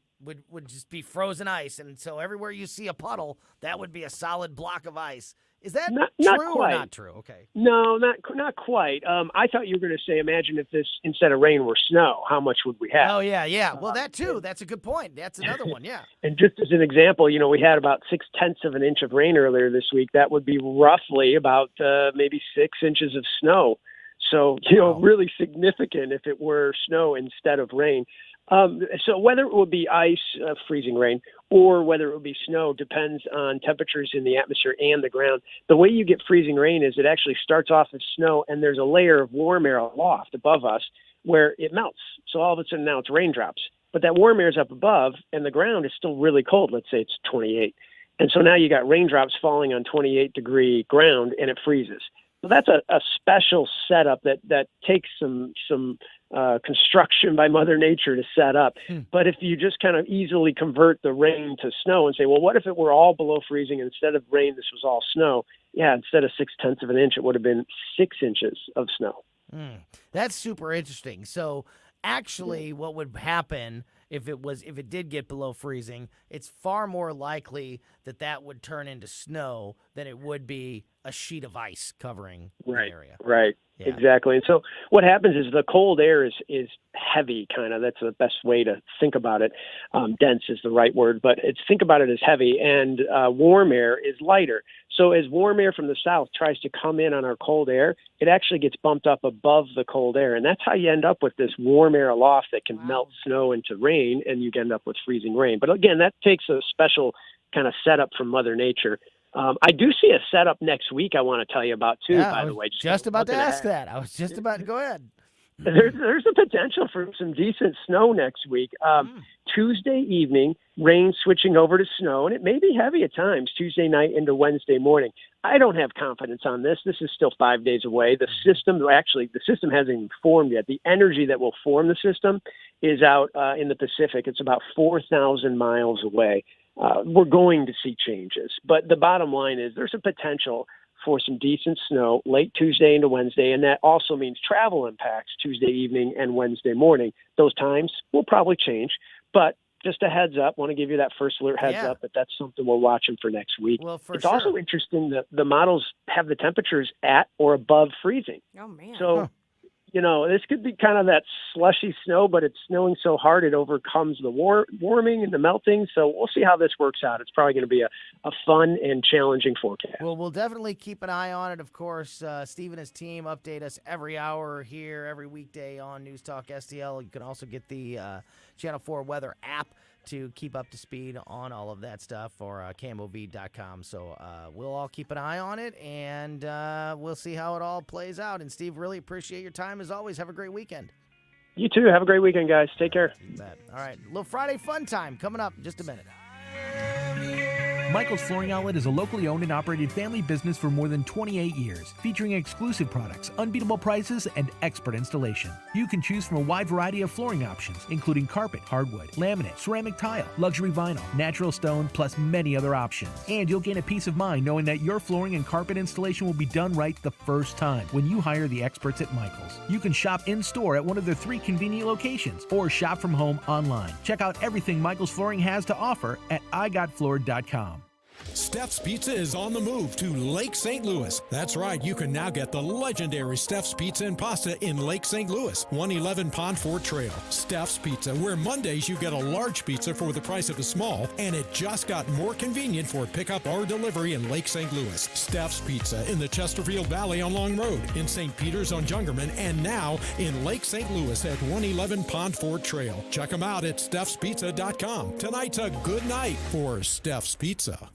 frozen ice, and so everywhere you see a puddle, that would be a solid block of ice. Is that true or not true? Okay. No, not quite. I thought you were going to say, imagine if this, instead of rain, were snow. How much would we have? Oh, yeah. Well, that too. That's a good point. That's another one, yeah. And just as an example, we had about 0.6 of an inch of rain earlier this week. That would be roughly about maybe 6 inches of snow. So, really significant if it were snow instead of rain. So whether it would be ice, freezing rain, or whether it would be snow depends on temperatures in the atmosphere and the ground. The way you get freezing rain is it actually starts off as snow, and there's a layer of warm air aloft above us where it melts. So all of a sudden now it's raindrops. But that warm air is up above, and the ground is still really cold. Let's say it's 28. And so now you got raindrops falling on 28-degree ground, and it freezes. So that's a special setup that takes some construction by Mother Nature to set up. But if you just kind of easily convert the rain to snow and say, well, what if it were all below freezing and instead of rain, this was all snow? Yeah, instead of 0.6 of an inch, it would have been 6 inches of snow. That's super interesting. So actually what would happen if it did get below freezing, it's far more likely that would turn into snow than it would be a sheet of ice covering the area. Right. Yeah. Exactly. And so what happens is the cold air is heavy, kind of. That's the best way to think about it. Dense is the right word, but think about it as heavy, and warm air is lighter. So as warm air from the south tries to come in on our cold air, it actually gets bumped up above the cold air. And that's how you end up with this warm air aloft that can melt snow into rain, and you end up with freezing rain. But again, that takes a special kind of setup from Mother Nature. I do see a setup next week I want to tell you about, too, by the way. Just about to ask that. I was just about to go ahead. There's a potential for some decent snow next week. Tuesday evening, rain switching over to snow, and it may be heavy at times, Tuesday night into Wednesday morning. I don't have confidence on this. This is still 5 days away. The system hasn't even formed yet. The energy that will form the system is out in the Pacific. It's about 4,000 miles away. We're going to see changes. But the bottom line is there's a potential for some decent snow late Tuesday into Wednesday, and that also means travel impacts Tuesday evening and Wednesday morning. Those times will probably change, but just a heads up, want to give you that first alert heads up that that's something we're watching for next week. Well, it's also interesting that the models have the temperatures at or above freezing. Oh, man. So, this could be kind of that slushy snow, but it's snowing so hard it overcomes the warming and the melting. So we'll see how this works out. It's probably going to be a fun and challenging forecast. Well, we'll definitely keep an eye on it. Of course, Steve and his team update us every hour here, every weekday on News Talk STL. You can also get the Channel 4 weather app to keep up to speed on all of that stuff, or KMOV.com. So we'll all keep an eye on it, and we'll see how it all plays out. And Steve, really appreciate your time as always. Have a great weekend. You too. Have a great weekend, guys. Take care. You bet. All right, a little Friday fun time coming up in just a minute. Michael's Flooring Outlet is a locally owned and operated family business for more than 28 years, featuring exclusive products, unbeatable prices, and expert installation. You can choose from a wide variety of flooring options, including carpet, hardwood, laminate, ceramic tile, luxury vinyl, natural stone, plus many other options. And you'll gain a peace of mind knowing that your flooring and carpet installation will be done right the first time when you hire the experts at Michael's. You can shop in-store at one of their 3 convenient locations or shop from home online. Check out everything Michael's Flooring has to offer at igotfloored.com. Steph's Pizza is on the move to Lake St. Louis. That's right, you can now get the legendary Steph's Pizza and Pasta in Lake St. Louis, 111 Pond Fort Trail. Steph's Pizza, where Mondays you get a large pizza for the price of a small, and it just got more convenient for pickup or delivery in Lake St. Louis. Steph's Pizza in the Chesterfield Valley on Long Road, in St. Peters on Jungerman, and now in Lake St. Louis at 111 Pond Fort Trail. Check them out at stephspizza.com. Tonight's a good night for Steph's Pizza.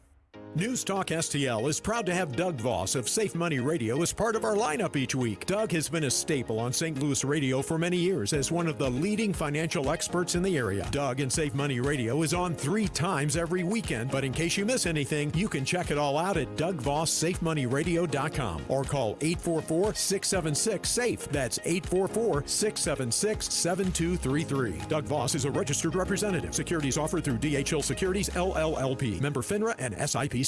News Talk STL is proud to have Doug Voss of Safe Money Radio as part of our lineup each week. Doug has been a staple on St. Louis radio for many years as one of the leading financial experts in the area. Doug and Safe Money Radio is on 3 times every weekend, but in case you miss anything, you can check it all out at DougVossSafeMoneyRadio.com or call 844-676-SAFE. That's 844-676-7233. Doug Voss is a registered representative. Securities offered through DHL Securities, LLLP. Member FINRA and SIPC.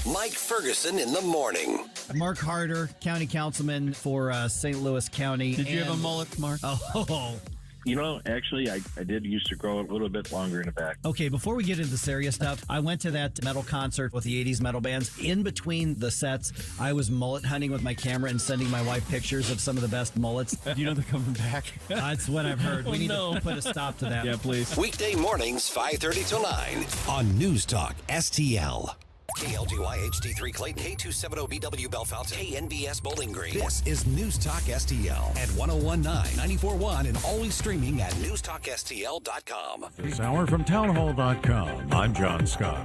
Mike Ferguson in the morning. Mark Harder, county councilman for St. Louis County. Did you have a mullet, Mark? Oh. Actually, I did used to grow a little bit longer in the back. Okay, before we get into the serious stuff, I went to that metal concert with the 80s metal bands. In between the sets, I was mullet hunting with my camera and sending my wife pictures of some of the best mullets. Do you know they're coming back? That's what I've heard. We need to put a stop to that. Yeah, please. Weekday mornings, 5:30 till 9 on News Talk STL. KLGY HD3 Clayton, K270BW Bellefontaine, KNBS Bowling Green. This is News Talk STL at 1019, 94.1, and always streaming at newstalkstl.com. This hour from townhall.com. I'm John Scott.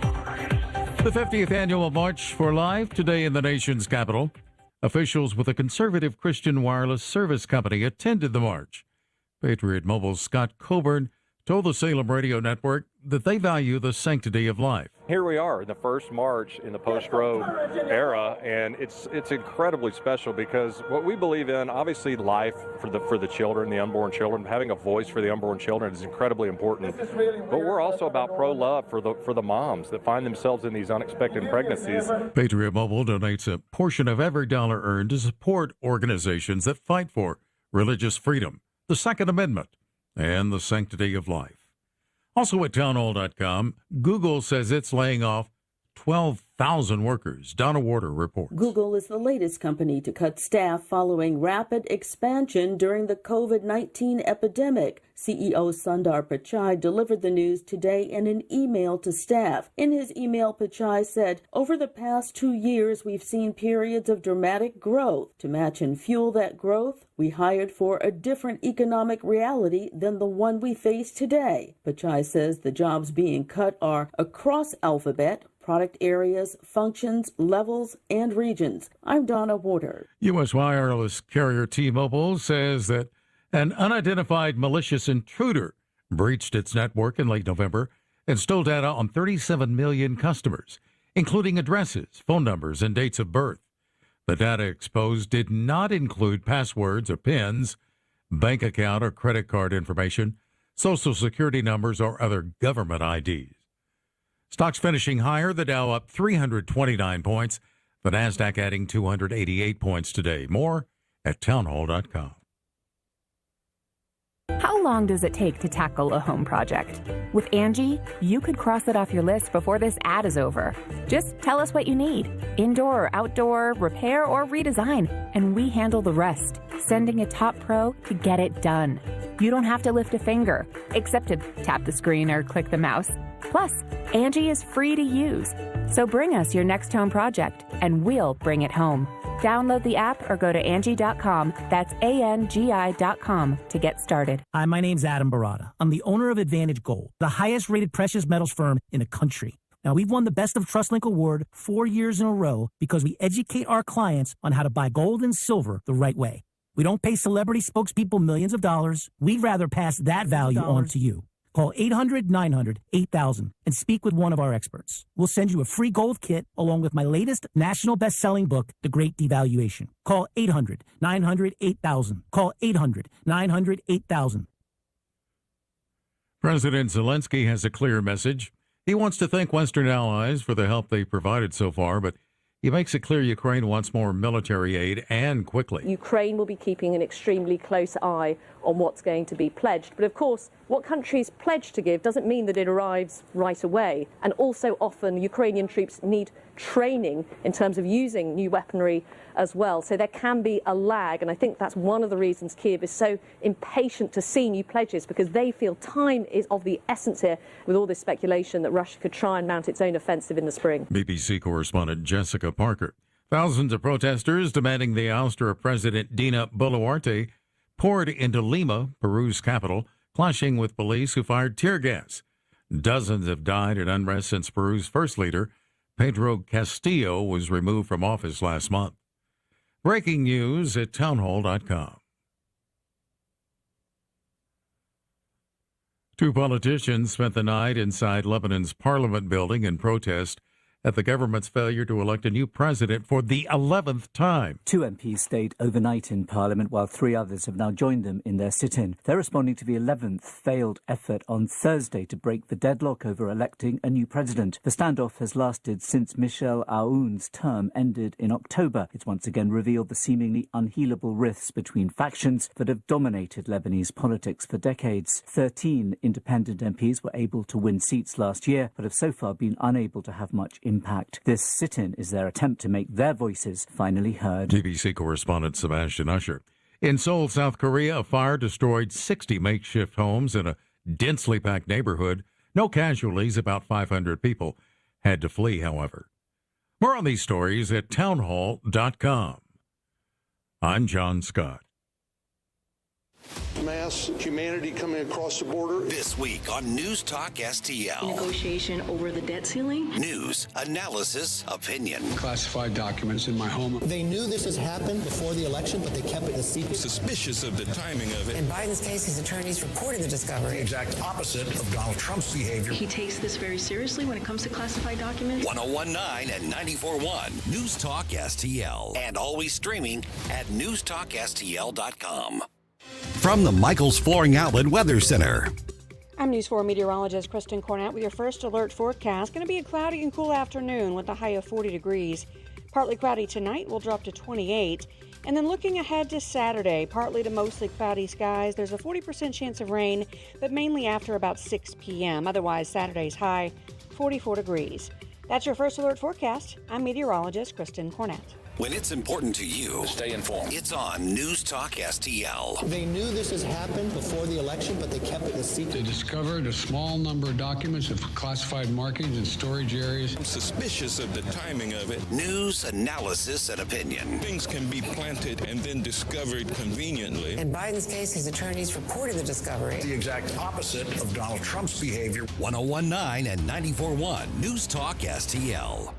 The 50th annual March for Life today in the nation's capital. Officials with a conservative Christian wireless service company attended the march. Patriot Mobile's Scott Coburn told the Salem Radio Network that they value the sanctity of life. Here we are in the first march in the post-Roe era, and it's incredibly special because what we believe in, obviously life for the children, the unborn children, having a voice for the unborn children is incredibly important. But we're also about pro-love for the moms that find themselves in these unexpected pregnancies. Patriot Mobile donates a portion of every dollar earned to support organizations that fight for religious freedom, the Second Amendment, and the sanctity of life. Also at townhall.com, Google says it's laying off 12,000 workers. Donna Warder reports. Google is the latest company to cut staff following rapid expansion during the COVID-19 epidemic. CEO Sundar Pichai delivered the news today in an email to staff. In his email, Pichai said, "Over the past 2 years, we've seen periods of dramatic growth. To match and fuel that growth, we hired for a different economic reality than the one we face today." Pichai says the jobs being cut are across Alphabet, product areas, functions, levels, and regions. I'm Donna Warder. U.S. wireless carrier T-Mobile says that an unidentified malicious intruder breached its network in late November and stole data on 37 million customers, including addresses, phone numbers, and dates of birth. The data exposed did not include passwords or PINs, bank account or credit card information, social security numbers, or other government IDs. Stocks finishing higher, the Dow up 329 points, the NASDAQ adding 288 points today. More at townhall.com. How long does it take to tackle a home project? With Angie, you could cross it off your list before this ad is over. Just tell us what you need, indoor or outdoor, repair or redesign, and we handle the rest, sending a top pro to get it done. You don't have to lift a finger, except to tap the screen or click the mouse. Plus, Angie is free to use. So bring us your next home project, and we'll bring it home. Download the app or go to Angie.com. That's ANGI.com to get started. Hi, my name's Adam Barada. I'm the owner of Advantage Gold, the highest rated precious metals firm in the country. Now, we've won the Best of TrustLink Award 4 years in a row because we educate our clients on how to buy gold and silver the right way. We don't pay celebrity spokespeople millions of dollars. We'd rather pass that value on to you. Call 800-900-8000 and speak with one of our experts. We'll send you a free gold kit along with my latest national best-selling book, The Great Devaluation. Call 800-900-8000. Call 800-900-8000. President Zelensky has a clear message. He wants to thank Western allies for the help they provided so far, but he makes it clear Ukraine wants more military aid and quickly. Ukraine will be keeping an extremely close eye on what's going to be pledged. But of course, what countries pledge to give doesn't mean that it arrives right away. And also often Ukrainian troops need training in terms of using new weaponry as well. So there can be a lag. And I think that's one of the reasons Kyiv is so impatient to see new pledges, because they feel time is of the essence here with all this speculation that Russia could try and mount its own offensive in the spring. BBC correspondent Jessica Parker. Thousands of protesters demanding the ouster of President Dina Boluarte poured into Lima, Peru's capital, clashing with police who fired tear gas. Dozens have died in unrest since Peru's first leader, Pedro Castillo, was removed from office last month. Breaking news at townhall.com. Two politicians spent the night inside Lebanon's parliament building in protest at the government's failure to elect a new president for the 11th time. Two MPs stayed overnight in Parliament while three others have now joined them in their sit-in. They're responding to the 11th failed effort on Thursday to break the deadlock over electing a new president. The standoff has lasted since Michel Aoun's term ended in October. It's once again revealed the seemingly unhealable rifts between factions that have dominated Lebanese politics for decades. 13 independent MPs were able to win seats last year, but have so far been unable to have much impact. This sit-in is their attempt to make their voices finally heard. BBC correspondent Sebastian Usher. In Seoul, South Korea, a fire destroyed 60 makeshift homes in a densely packed neighborhood. No casualties. About 500 people had to flee, however. More on these stories at townhall.com. I'm John Scott. Mass humanity coming across the border. This week on News Talk STL. Negotiation over the debt ceiling. News, analysis, opinion. Classified documents in my home. They knew this has happened before the election, but they kept it a secret. Suspicious of the timing of it. In Biden's case, his attorneys reported the discovery. The exact opposite of Donald Trump's behavior. He takes this very seriously when it comes to classified documents. 1019 and 94.1 News Talk STL. And always streaming at newstalkstl.com. From the Michaels Flooring Outlet Weather Center. I'm News 4 meteorologist Kristen Cornett with your first alert forecast. Going to be a cloudy and cool afternoon with a high of 40 degrees. Partly cloudy tonight, will drop to 28. And then looking ahead to Saturday, partly to mostly cloudy skies. There's a 40% chance of rain, but mainly after about 6 p.m. Otherwise, Saturday's high, 44 degrees. That's your first alert forecast. I'm meteorologist Kristen Cornett. When it's important to you, stay informed. It's on News Talk STL. They knew this has happened before the election, but they kept it a secret. They discovered a small number of documents with classified markings in storage areas. I'm suspicious of the timing of it. News, analysis, and opinion. Things can be planted and then discovered conveniently. In Biden's case, his attorneys reported the discovery. The exact opposite of Donald Trump's behavior. 1019 and 94.1 News Talk STL.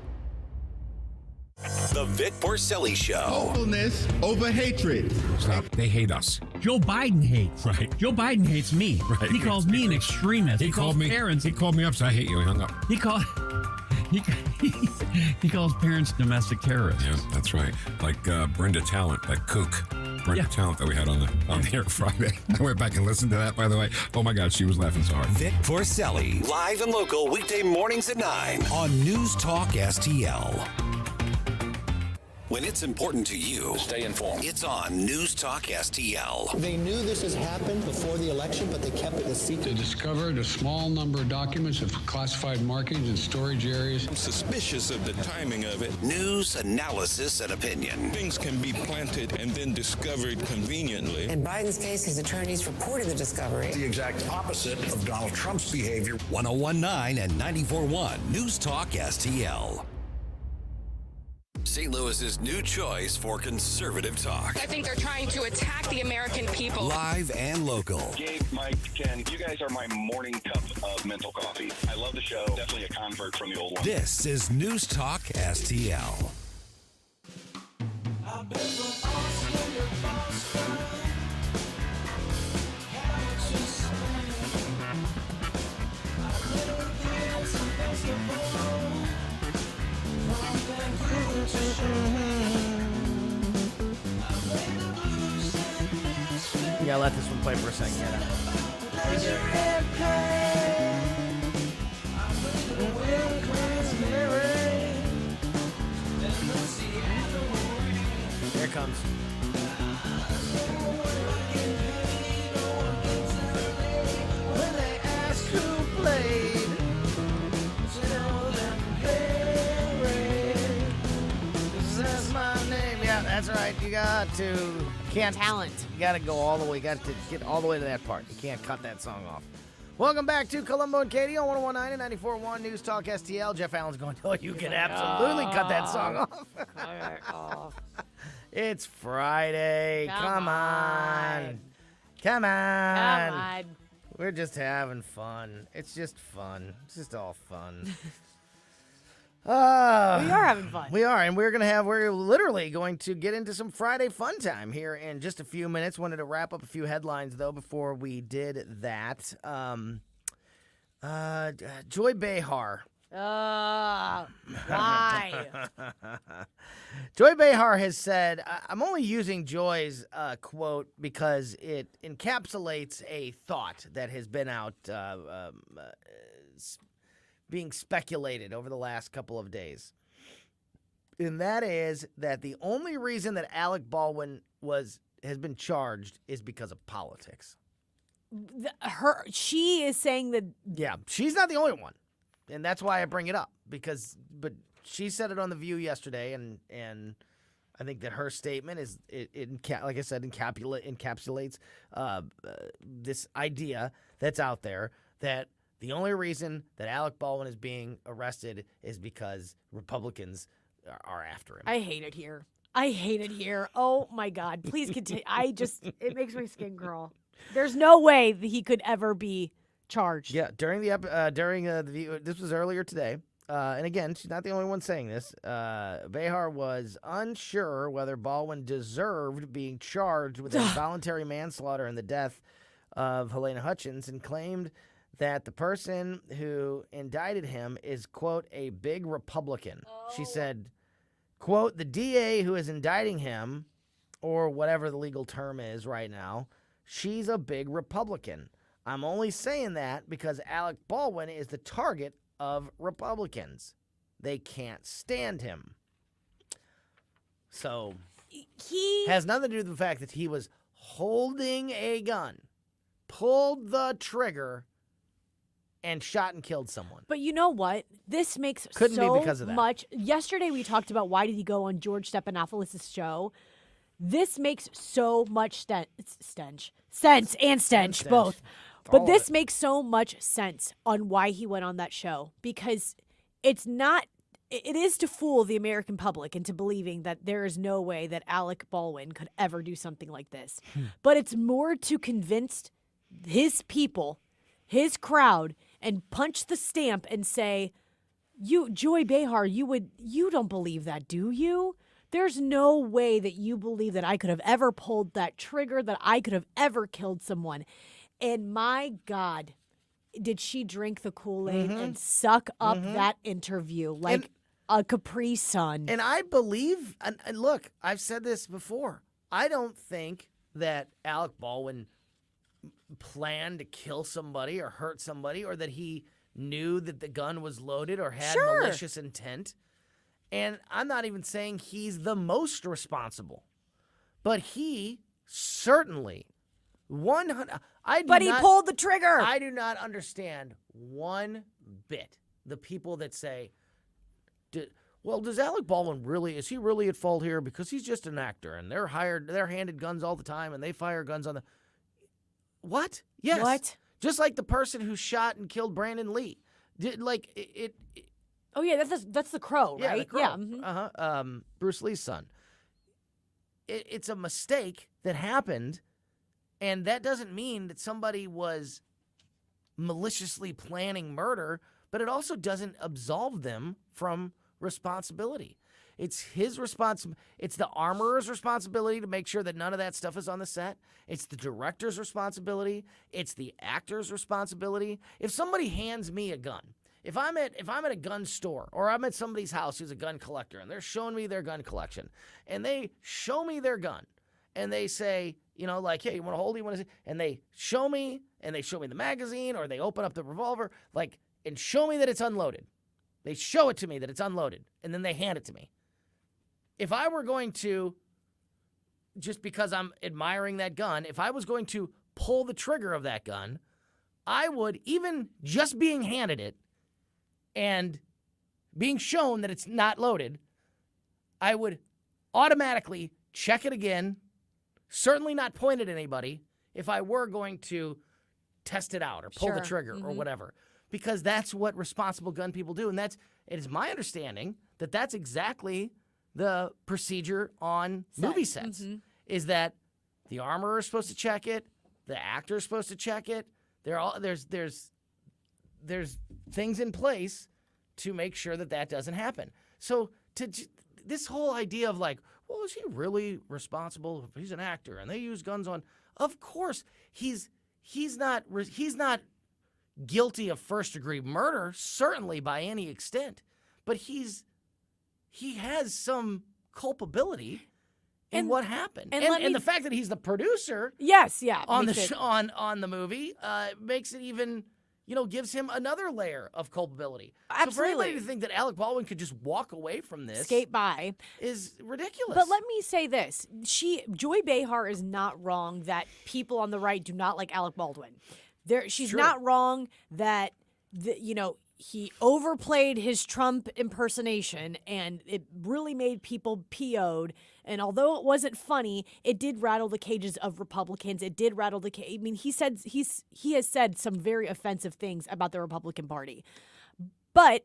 The Vic Porcelli Show. Hopefulness over hatred. Stop. They hate us. Joe Biden hates. Right. Joe Biden hates me. Right. He calls me an extremist. He calls me parents. He called me up, so I hate you. He hung up. He calls parents domestic terrorists. Yeah, that's right. Like Brenda Talent, that kook. Brenda Talent that we had on the air Friday. I went back and listened to that, by the way. Oh my God, she was laughing so hard. Vic Porcelli, live and local weekday mornings at 9 on News Talk STL. When it's important to you, stay informed. It's on News Talk STL. They knew this has happened before the election, but they kept it a secret. They discovered a small number of documents of classified markings in storage areas. I'm suspicious of the timing of it. News, analysis, and opinion. Things can be planted and then discovered conveniently. In Biden's case, his attorneys reported the discovery. The exact opposite of Donald Trump's behavior. 1019 and 94.1 News Talk STL. St. Louis's new choice for conservative talk. I think they're trying to attack the American people. Live and local. Gabe, Mike, Ken, you guys are my morning cup of mental coffee. I love the show. Definitely a convert from the old one. This is News Talk STL. You gotta let this one play for a second. Here it comes. When they ask who played, tell them that's my name. Yeah, that's right. You got to talent. You got to go all the way. You got to get all the way to that part. You can't cut that song off. Welcome back to Colombo and Katie on 1019 and 94.1 News Talk STL. Jeff Allen's going, oh, you can absolutely cut that song off. It's Friday. Come on. We're just having fun. It's just fun. It's just all fun. We are having fun. We are, and we're literally going to get into some Friday fun time here in just a few minutes. Wanted to wrap up a few headlines, though, before we did that. Joy Behar. Why? Joy Behar has said, I'm only using Joy's quote because it encapsulates a thought that has been out being speculated over the last couple of days. And that is that the only reason that Alec Baldwin has been charged is because of politics. She is saying that. Yeah, she's not the only one. And that's why I bring it up, but she said it on The View yesterday, and I think that her statement is, like I said, encapsulates this idea that's out there that the only reason that Alec Baldwin is being arrested is because Republicans are after him. I hate it here. Oh, my God. Please continue. It makes my skin crawl. There's no way that he could ever be charged. Yeah, during the View, this was earlier today. And again, she's not the only one saying this. Behar was unsure whether Baldwin deserved being charged with involuntary manslaughter in the death of Helena Hutchins, and claimed that the person who indicted him is, quote, a big Republican. Oh. She said, quote, the DA who is indicting him, or whatever the legal term is right now, she's a big Republican. I'm only saying that because Alec Baldwin is the target of Republicans. They can't stand him. So, he has nothing to do with the fact that he was holding a gun, pulled the trigger, and shot and killed someone. But you know what? This makes Couldn't be because of that. Much. Yesterday we talked about why did he go on George Stephanopoulos' show. This makes so much sense and stench both. But this makes so much sense on why he went on that show, because it is to fool the American public into believing that there is no way that Alec Baldwin could ever do something like this. But it's more to convince his people, his crowd, and punch the stamp and say, "You, Joy Behar, you don't believe that, do you? There's no way that you believe that I could have ever pulled that trigger, that I could have ever killed someone." And my God, did she drink the Kool-Aid and suck up that interview like a Capri Sun. And I believe, and look, I've said this before, I don't think that Alec Baldwin planned to kill somebody or hurt somebody, or that he knew that the gun was loaded or had malicious intent. And I'm not even saying he's the most responsible, but he certainly 100. But he pulled the trigger. I do not understand one bit the people that say, well, does Alec Baldwin is he really at fault here? Because he's just an actor and they're handed guns all the time and they fire guns on the. What? Yes. What? Just like the person who shot and killed Brandon Lee. Oh yeah, that's the Crow, Yeah, right? the Crow. Yeah. Mm-hmm. Bruce Lee's son. It's a mistake that happened, and that doesn't mean that somebody was maliciously planning murder, but it also doesn't absolve them from responsibility. It's his It's the armorer's responsibility to make sure that none of that stuff is on the set. It's the director's responsibility. It's the actor's responsibility. If somebody hands me a gun, if I'm at a gun store or I'm at somebody's house who's a gun collector and they're showing me their gun collection and they show me their gun and they say, like, hey, you want to hold it? You want to see? And they show me the magazine or they open up the revolver, and show me that it's unloaded. They show it to me that it's unloaded and then they hand it to me. If I were going to, just because I'm admiring that gun, if I was going to pull the trigger of that gun, I would, even just being handed it and being shown that it's not loaded, I would automatically check it again, certainly not point at anybody if I were going to test it out or pull the trigger or whatever, because that's what responsible gun people do. And it is my understanding that that's exactly the procedure on movie sets, is that the armorer is supposed to check it, the actor is supposed to check it. There's things in place to make sure that doesn't happen. So this whole idea of well, is he really responsible if he's an actor and they use guns on? Of course, he's not guilty of first-degree murder, certainly by any extent, but he has some culpability in what happened, and the fact that he's the producer, on the movie, makes it even, gives him another layer of culpability. Absolutely. So for anybody to think that Alec Baldwin could just walk away from this, skate by, is ridiculous. But let me say this: Joy Behar is not wrong that people on the right do not like Alec Baldwin. She's not wrong that he overplayed his Trump impersonation and it really made people PO'd. And although it wasn't funny, it did rattle the cages of Republicans. It did rattle the cage. I mean, he has said some very offensive things about the Republican Party. But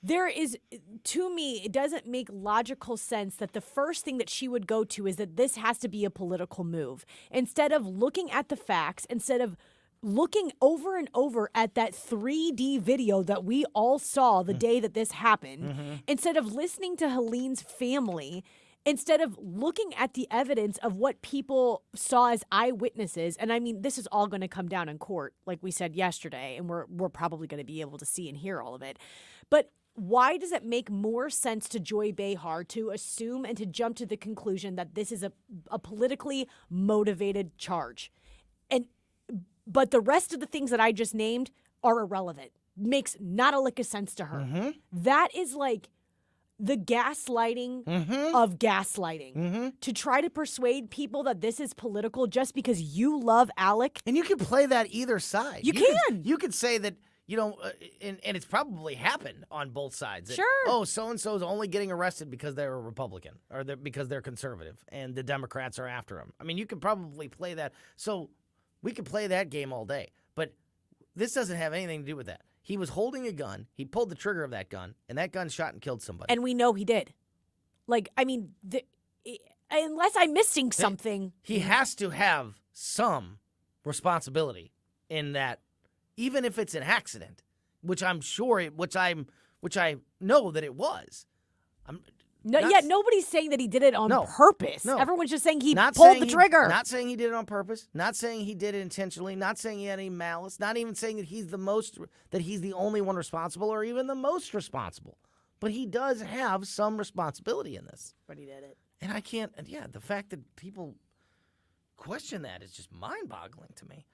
to me, it doesn't make logical sense that the first thing that she would go to is that this has to be a political move. Instead of looking at the facts, instead of looking over and over at that 3D video that we all saw the day that this happened, instead of listening to Helene's family, instead of looking at the evidence of what people saw as eyewitnesses, and I mean, this is all going to come down in court, like we said yesterday, and we're probably going to be able to see and hear all of it. But why does it make more sense to Joy Behar to assume and to jump to the conclusion that this is a politically motivated charge? But the rest of the things that I just named are irrelevant. Makes not a lick of sense to her. That is like the gaslighting of gaslighting. To try to persuade people that this is political just because you love Alec. And you can play that either side. You can. You could say that, and it's probably happened on both sides. That, sure. So-and-so's only getting arrested because they're a Republican or because they're conservative and the Democrats are after them. I mean, you could probably play that. So we could play that game all day, but this doesn't have anything to do with that. He was holding a gun. He pulled the trigger of that gun, and that gun shot and killed somebody. And we know he did. Unless I'm missing something. He has to have some responsibility in that, even if it's an accident, which I'm sure, which I know that it was. Nobody's saying that he did it on purpose. No. Everyone's just saying he pulled the trigger. Not saying he did it on purpose. Not saying he did it intentionally. Not saying he had any malice. Not even saying that he's the only one responsible or even the most responsible. But he does have some responsibility in this. But he did it. And I can't. And the fact that people question that is just mind-boggling to me.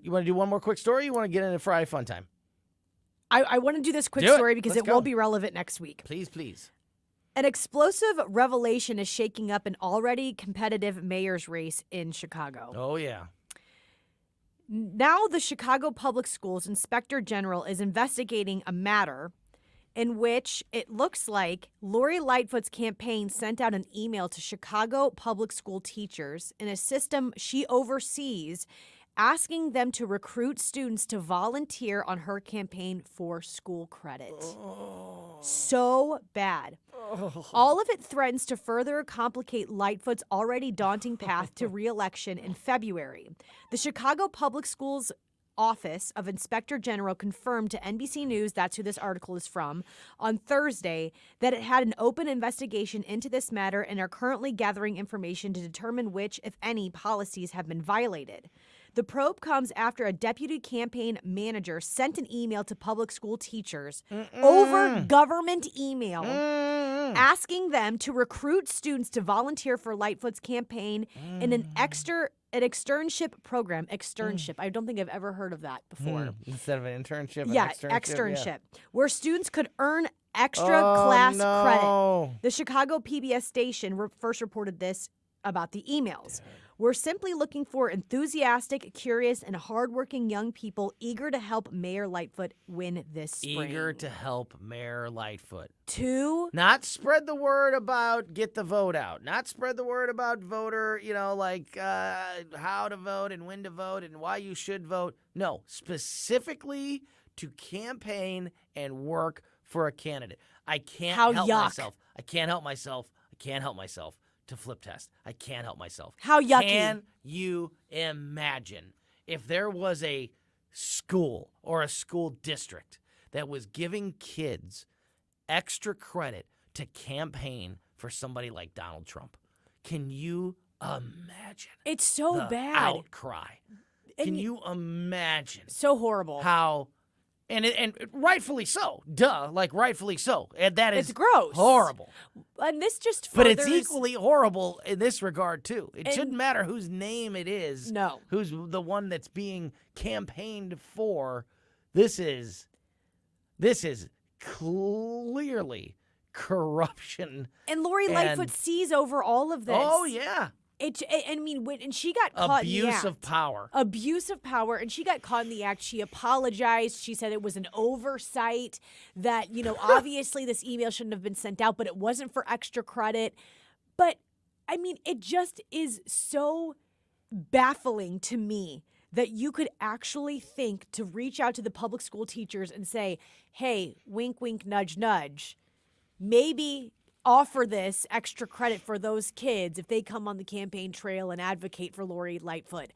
You want to do one more quick story? Or you want to get into Friday fun time? I want to do this quick Do it. story because Let's it will go. be relevant next week. Please, please. An explosive revelation is shaking up an already competitive mayor's race in Chicago. Oh, yeah. Now the Chicago Public Schools Inspector General is investigating a matter in which it looks like Lori Lightfoot's campaign sent out an email to Chicago public school teachers in a system she oversees, asking them to recruit students to volunteer on her campaign for school credit. So bad. All of it threatens to further complicate Lightfoot's already daunting path to re-election in February. The Chicago Public Schools Office of Inspector General confirmed to NBC News, that's who this article is from, on Thursday that it had an open investigation into this matter and are currently gathering information to determine which, if any, policies have been violated. The probe comes after a deputy campaign manager sent an email to public school teachers over government email asking them to recruit students to volunteer for Lightfoot's campaign in an externship program. Externship. I don't think I've ever heard of that before. Instead of an internship, an Yeah, externship. externship, where students could earn extra class no. credit. The Chicago PBS station first reported this about the emails. We're simply looking for enthusiastic, curious, and hardworking young people eager to help Mayor Lightfoot win this spring. Eager to help Mayor Lightfoot. Not spread the word about get the vote out. Not spread the word about voter, how to vote and when to vote and why you should vote. No, specifically to campaign and work for a candidate. I can't help myself. I can't help myself to flip test. I can't help myself. How yucky. Can you imagine if there was a school or a school district that was giving kids extra credit to campaign for somebody like Donald Trump? Can you imagine? It's so the bad. Outcry. Can you imagine? So horrible. How, and rightfully so. Duh, like rightfully so. And that is It's gross. Horrible. And this just But it's furthers- equally horrible in this regard, too. It shouldn't matter whose name it is. No. Who's the one that's being campaigned for. This is clearly corruption. And Lori Lightfoot sees over all of this. Oh, yeah. And she got caught in the Abuse act. of power. Abuse of power. And she got caught in the act. She apologized. She said it was an oversight, that, obviously this email shouldn't have been sent out, but it wasn't for extra credit. But, it just is so baffling to me that you could actually think to reach out to the public school teachers and say, hey, wink, wink, nudge, nudge, maybe offer this extra credit for those kids if they come on the campaign trail and advocate for Lori Lightfoot.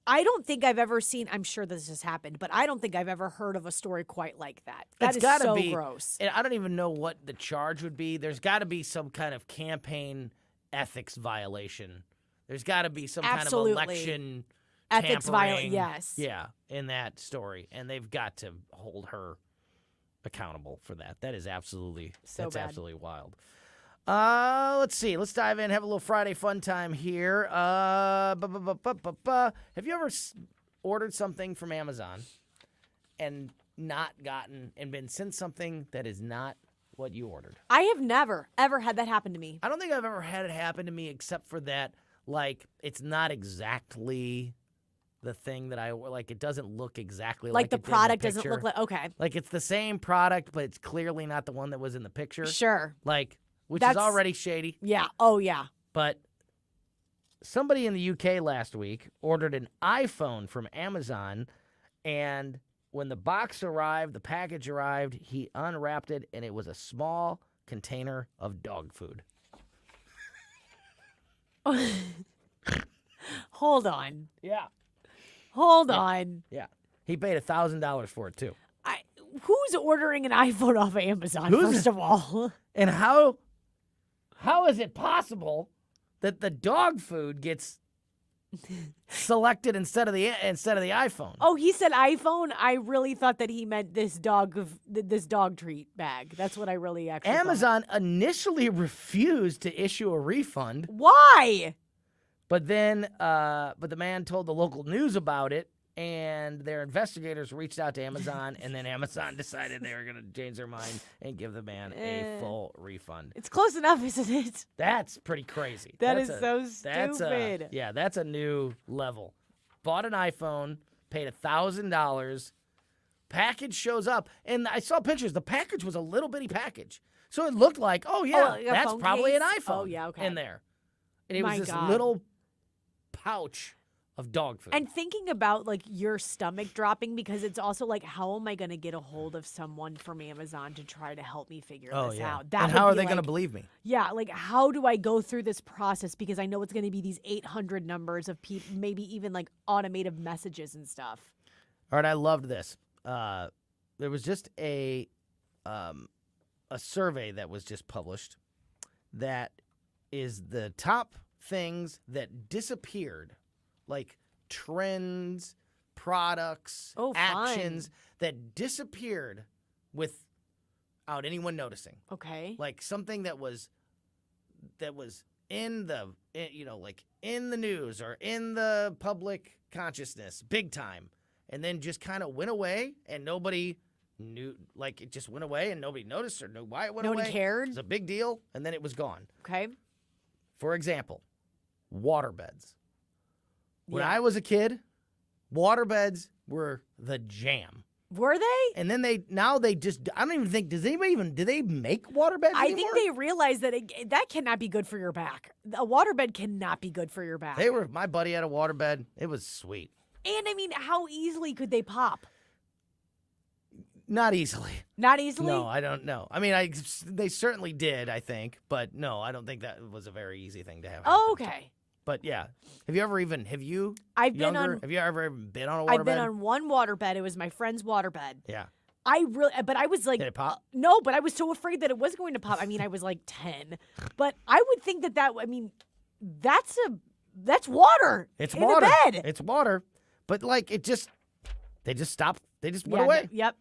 I don't think I've ever seen, I'm sure this has happened, but I don't think I've ever heard of a story quite like that. That is so gross. And I don't even know what the charge would be. There's got to be some kind of campaign ethics violation. There's got to be some kind of election ethics tampering. Yes. Yeah, in that story. And they've got to hold her accountable for that. That is absolutely absolutely wild. Let's see. Let's dive in. Have a little Friday fun time here. Have you ever ordered something from Amazon and been sent something that is not what you ordered? I have never, ever had that happen to me. I don't think I've ever had it happen to me except for that, it's not exactly the thing that I like. It doesn't look exactly like the it did in product the doesn't picture. look like, okay. Like it's the same product, but it's clearly not the one that was in the picture. Sure. Which is already shady. Yeah. Oh, yeah. But somebody in the UK last week ordered an iPhone from Amazon, and when the box arrived, the package arrived, he unwrapped it, and it was a small container of dog food. Hold on. Yeah. Hold on. Yeah. He paid $1,000 for it, too. Who's ordering an iPhone off of Amazon, first of all? And how is it possible that the dog food gets selected instead of the iPhone? Oh, he said iPhone. I really thought that he meant this dog treat bag. That's what I really actually Amazon initially refused to issue a refund. Why? But then, but the man told the local news about it, and their investigators reached out to Amazon, and then Amazon decided they were going to change their mind and give the man a full refund. It's close enough, isn't it? That's pretty crazy. That's so stupid. That's a new level. Bought an iPhone, paid $1,000. Package shows up, and I saw pictures. The package was a little bitty package. So it looked like, like a that's phone probably an case? iPhone Oh, yeah, okay. in there. And it My was this God. little pouch of dog food. And thinking about like your stomach dropping, because it's also like, how am I going to get a hold of someone from Amazon to try to help me figure this out? That and would how are be they going to like- believe me? Yeah, like how do I go through this process? Because I know it's going to be these 800 numbers of people, maybe even like automated messages and stuff. All right, I loved this. There was just a survey that was just published that is the top things that disappeared, like trends, products, actions that disappeared without anyone noticing. Okay. Like something that was in the like in the news or in the public consciousness big time, and then just kind of went away and nobody knew, like it just went away and nobody noticed or knew why it went away. Nobody cared. It was a big deal and then it was gone. Okay. For example, waterbeds. When Yeah. I was a kid, waterbeds were the jam. Were they? And then they just, I don't even think, do they make waterbeds I anymore? think they realized that that cannot be good for your back. A waterbed cannot be good for your back. My buddy had a waterbed. It was sweet. And I mean, how easily could they pop? Not easily. Not easily? No, I don't know. I mean, they certainly did, I think. But no, I don't think that was a very easy thing to have. Oh, okay. But yeah. Have you ever even, I've been younger, on, have you ever even been on a waterbed? I've been on one waterbed. It was my friend's waterbed. Yeah. But I was like, Did it pop? No, but I was so afraid that it was going to pop. I mean, I was like 10. But I would think that, I mean, that's water. It's in water. A bed. It's water. But like they just stopped. They just went Yeah, away. Yep.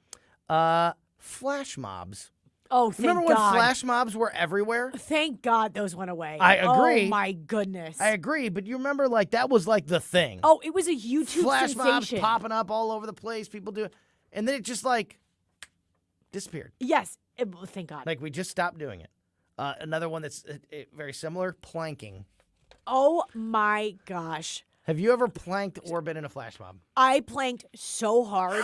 Flash mobs. Oh, thank Remember when God. flash mobs were everywhere? Thank God those went away. I agree. Oh, my goodness. I agree, but you remember like that was like the thing. Oh, it was a YouTube flash mobs sensation. popping up all over the place. People do it. And then it just like disappeared. Yes. Thank God. Like we just stopped doing it. Another one that's very similar, planking. Oh, my gosh. Have you ever planked or been in a flash mob? I planked so hard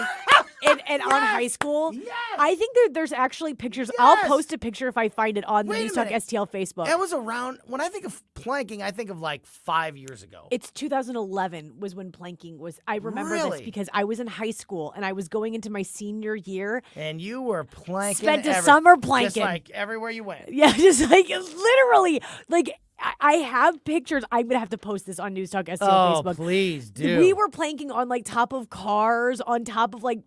and on high school. Yes. I think there's actually pictures. Yes. I'll post a picture if I find it on the Wait a News Talk minute. STL Facebook. That was around, when I think of planking, I think of like 5 years ago. It's 2011 was when planking was. I remember Really? this because I was in high school and I was going into my senior year. And you were planking. Spent a summer planking. Just like everywhere you went. Yeah, just like literally. Like I have pictures. I'm gonna have to post this on News Talk STL Facebook. Please do. We were planking on like top of cars, on top of like,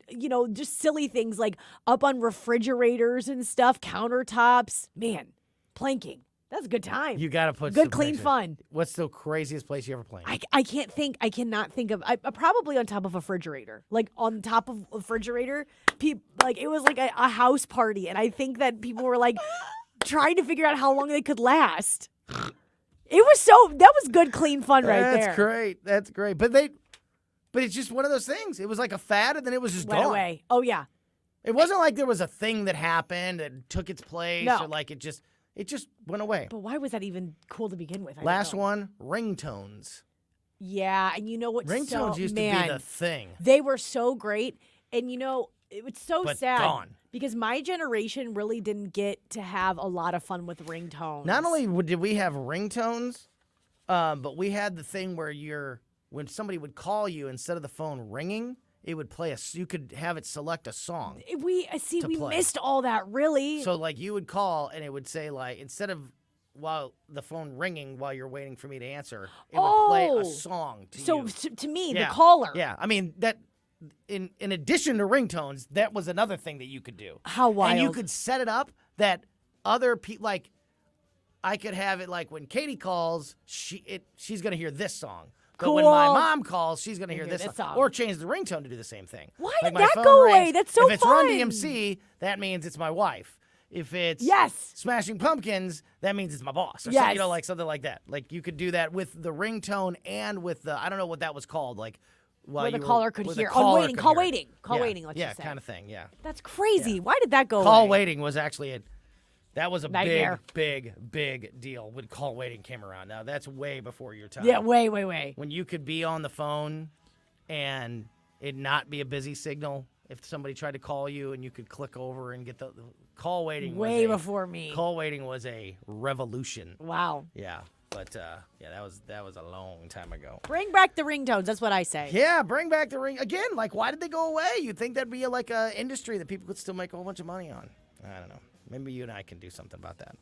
just silly things like up on refrigerators and stuff, countertops. Man, planking. That's a good time. You got to put good, some clean pictures. fun. What's the craziest place you ever planked? I cannot think of, probably on top of a refrigerator. Like on top of a refrigerator, it was like a house party. And I think that people were like trying to figure out how long they could last. That was good, clean fun right there. That's great. That's great. But it's just one of those things. It was like a fad and then it was just Went gone. away. Oh, yeah. It wasn't like there was a thing that happened that took its place No. or like it just went away. But why was that even cool to begin with? I don't Last know. one, ringtones. Yeah, and you know what? Ringtones used to be the thing. They were so great, and it was so But sad gone. because my generation really didn't get to have a lot of fun with ringtones. Not only did we have ringtones, but we had the thing where when somebody would call you, instead of the phone ringing, it would play you could have it select a song. we play. missed all that really. So like you would call and it would say like, instead of while the phone ringing while you're waiting for me to answer, it would play a song to so you. to me, Yeah. the caller. Yeah, I mean that. In addition to ringtones, that was another thing that you could do. How wild! And you could set it up that other people, like, I could have it like when Katie calls, she's gonna hear this song. But when my Cool. mom calls, she's gonna hear this song. song. Or change the ringtone to do the same thing. Why like did my that phone go away? rings. That's so If it's Run fun. DMC, that means it's my wife. If it's Yes. Smashing Pumpkins, that means it's my boss. Or Yes. something, like something like that. Like you could do that with the ringtone and with the, I don't know what that was called, like where the caller could hear. Call waiting, let's just say. Yeah, kind of thing, yeah. That's crazy. Yeah. Why did that go Call away? waiting was actually that was a Nightmare. big deal when call waiting came around. Now, that's way before your time. Yeah, way. When you could be on the phone and it not be a busy signal if somebody tried to call you and you could click over and get the call waiting. Way before me. Call waiting was a revolution. Wow. Yeah. But that was a long time ago. Bring back the ringtones. That's what I say. Yeah, bring back the ring again. Like, why did they go away? You'd think that'd be like a industry that people could still make a whole bunch of money on. I don't know. Maybe you and I can do something about that.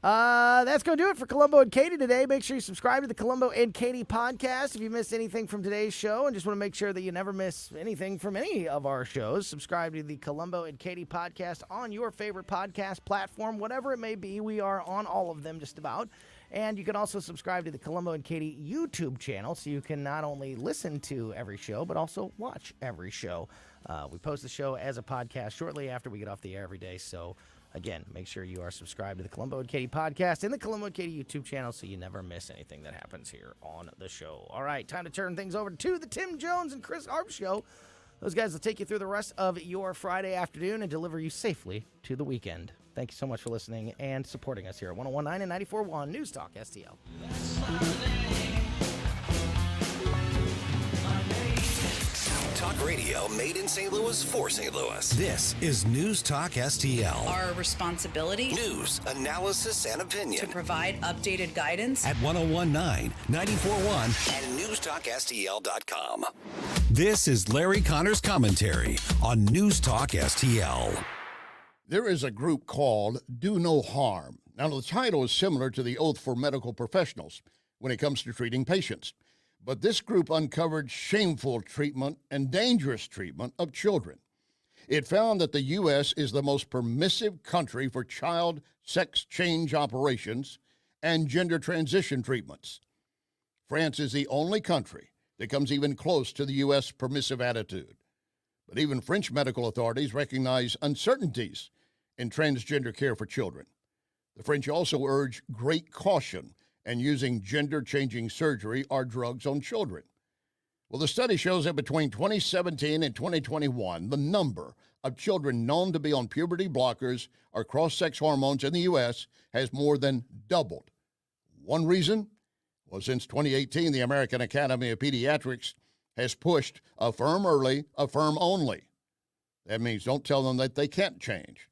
That's going to do it for Colombo and Katie today. Make sure you subscribe to the Colombo and Katie podcast. If you missed anything from today's show and just want to make sure that you never miss anything from any of our shows, subscribe to the Colombo and Katie podcast on your favorite podcast platform, whatever it may be. We are on all of them just about. And you can also subscribe to the Colombo and Katie YouTube channel so you can not only listen to every show, but also watch every show. We post the show as a podcast shortly after we get off the air every day. So, again, make sure you are subscribed to the Colombo and Katie podcast and the Colombo and Katie YouTube channel so you never miss anything that happens here on the show. All right, time to turn things over to the Tim Jones and Chris Harp Show. Those guys will take you through the rest of your Friday afternoon and deliver you safely to the weekend. Thank you so much for listening and supporting us here at 101.9 and 94.1 News Talk STL. Talk radio made in St. Louis for St. Louis. This is News Talk STL. Our responsibility. News, analysis, and opinion. To provide updated guidance. At 101.9, 94.1, and newstalkstl.com. This is Larry Connor's commentary on News Talk STL. There is a group called Do No Harm. Now, the title is similar to the Oath for Medical Professionals when it comes to treating patients. But this group uncovered shameful treatment and dangerous treatment of children. It found that the U.S. is the most permissive country for child sex change operations and gender transition treatments. France is the only country that comes even close to the U.S. permissive attitude. But even French medical authorities recognize uncertainties in transgender care for children. The French also urge great caution in using gender-changing surgery or drugs on children. Well, the study shows that between 2017 and 2021, the number of children known to be on puberty blockers or cross-sex hormones in the U.S. has more than doubled. One reason? Well, since 2018, the American Academy of Pediatrics has pushed affirm early, affirm only. That means don't tell them that they can't change.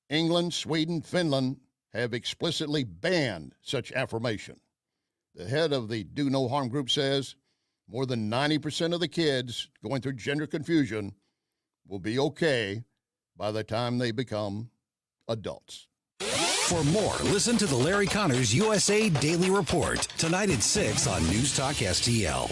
England, Sweden, Finland have explicitly banned such affirmation. The head of the Do No Harm group says more than 90% of the kids going through gender confusion will be okay by the time they become adults. For more, listen to the Larry Connors USA Daily Report tonight at 6 on News Talk STL.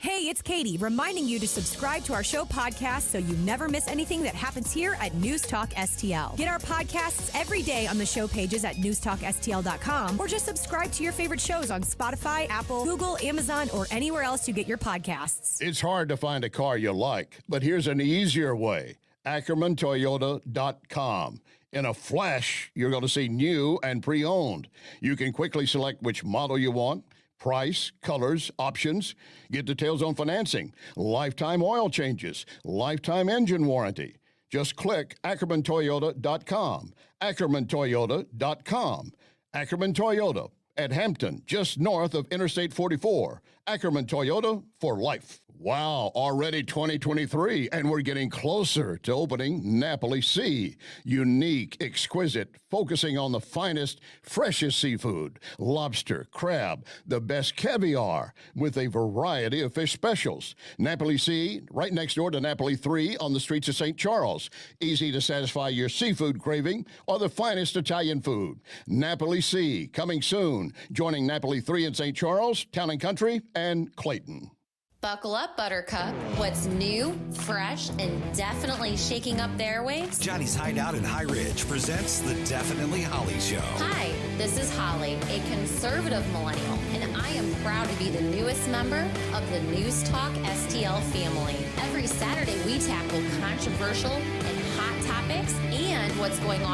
Hey, it's Katie, reminding you to subscribe to our show podcast so you never miss anything that happens here at News Talk STL. Get our podcasts every day on the show pages at newstalkstl.com, or just subscribe to your favorite shows on Spotify, Apple, Google, Amazon, or anywhere else you get your podcasts. It's hard to find a car you like, but here's an easier way. AckermanToyota.com. In a flash, you're going to see new and pre-owned. You can quickly select which model you want, price, colors, options, get details on financing, lifetime oil changes, lifetime engine warranty. Just click AckermanToyota.com. AckermanToyota.com. Ackerman Toyota at Hampton, just north of Interstate 44. Ackerman Toyota for life. Wow, already 2023, and we're getting closer to opening Napoli Sea. Unique, exquisite, focusing on the finest, freshest seafood, lobster, crab, the best caviar, with a variety of fish specials. Napoli Sea, right next door to Napoli 3 on the streets of St. Charles. Easy to satisfy your seafood craving or the finest Italian food. Napoli Sea, coming soon, joining Napoli 3 in St. Charles, Town and Country, and Clayton. Buckle up, Buttercup. What's new, fresh, and definitely shaking up the airwaves? Johnny's Hideout in High Ridge presents the Definitely Holly Show. Hi, this is Holly, a conservative millennial, and I am proud to be the newest member of the News Talk STL family. Every Saturday, we tackle controversial and hot topics and what's going on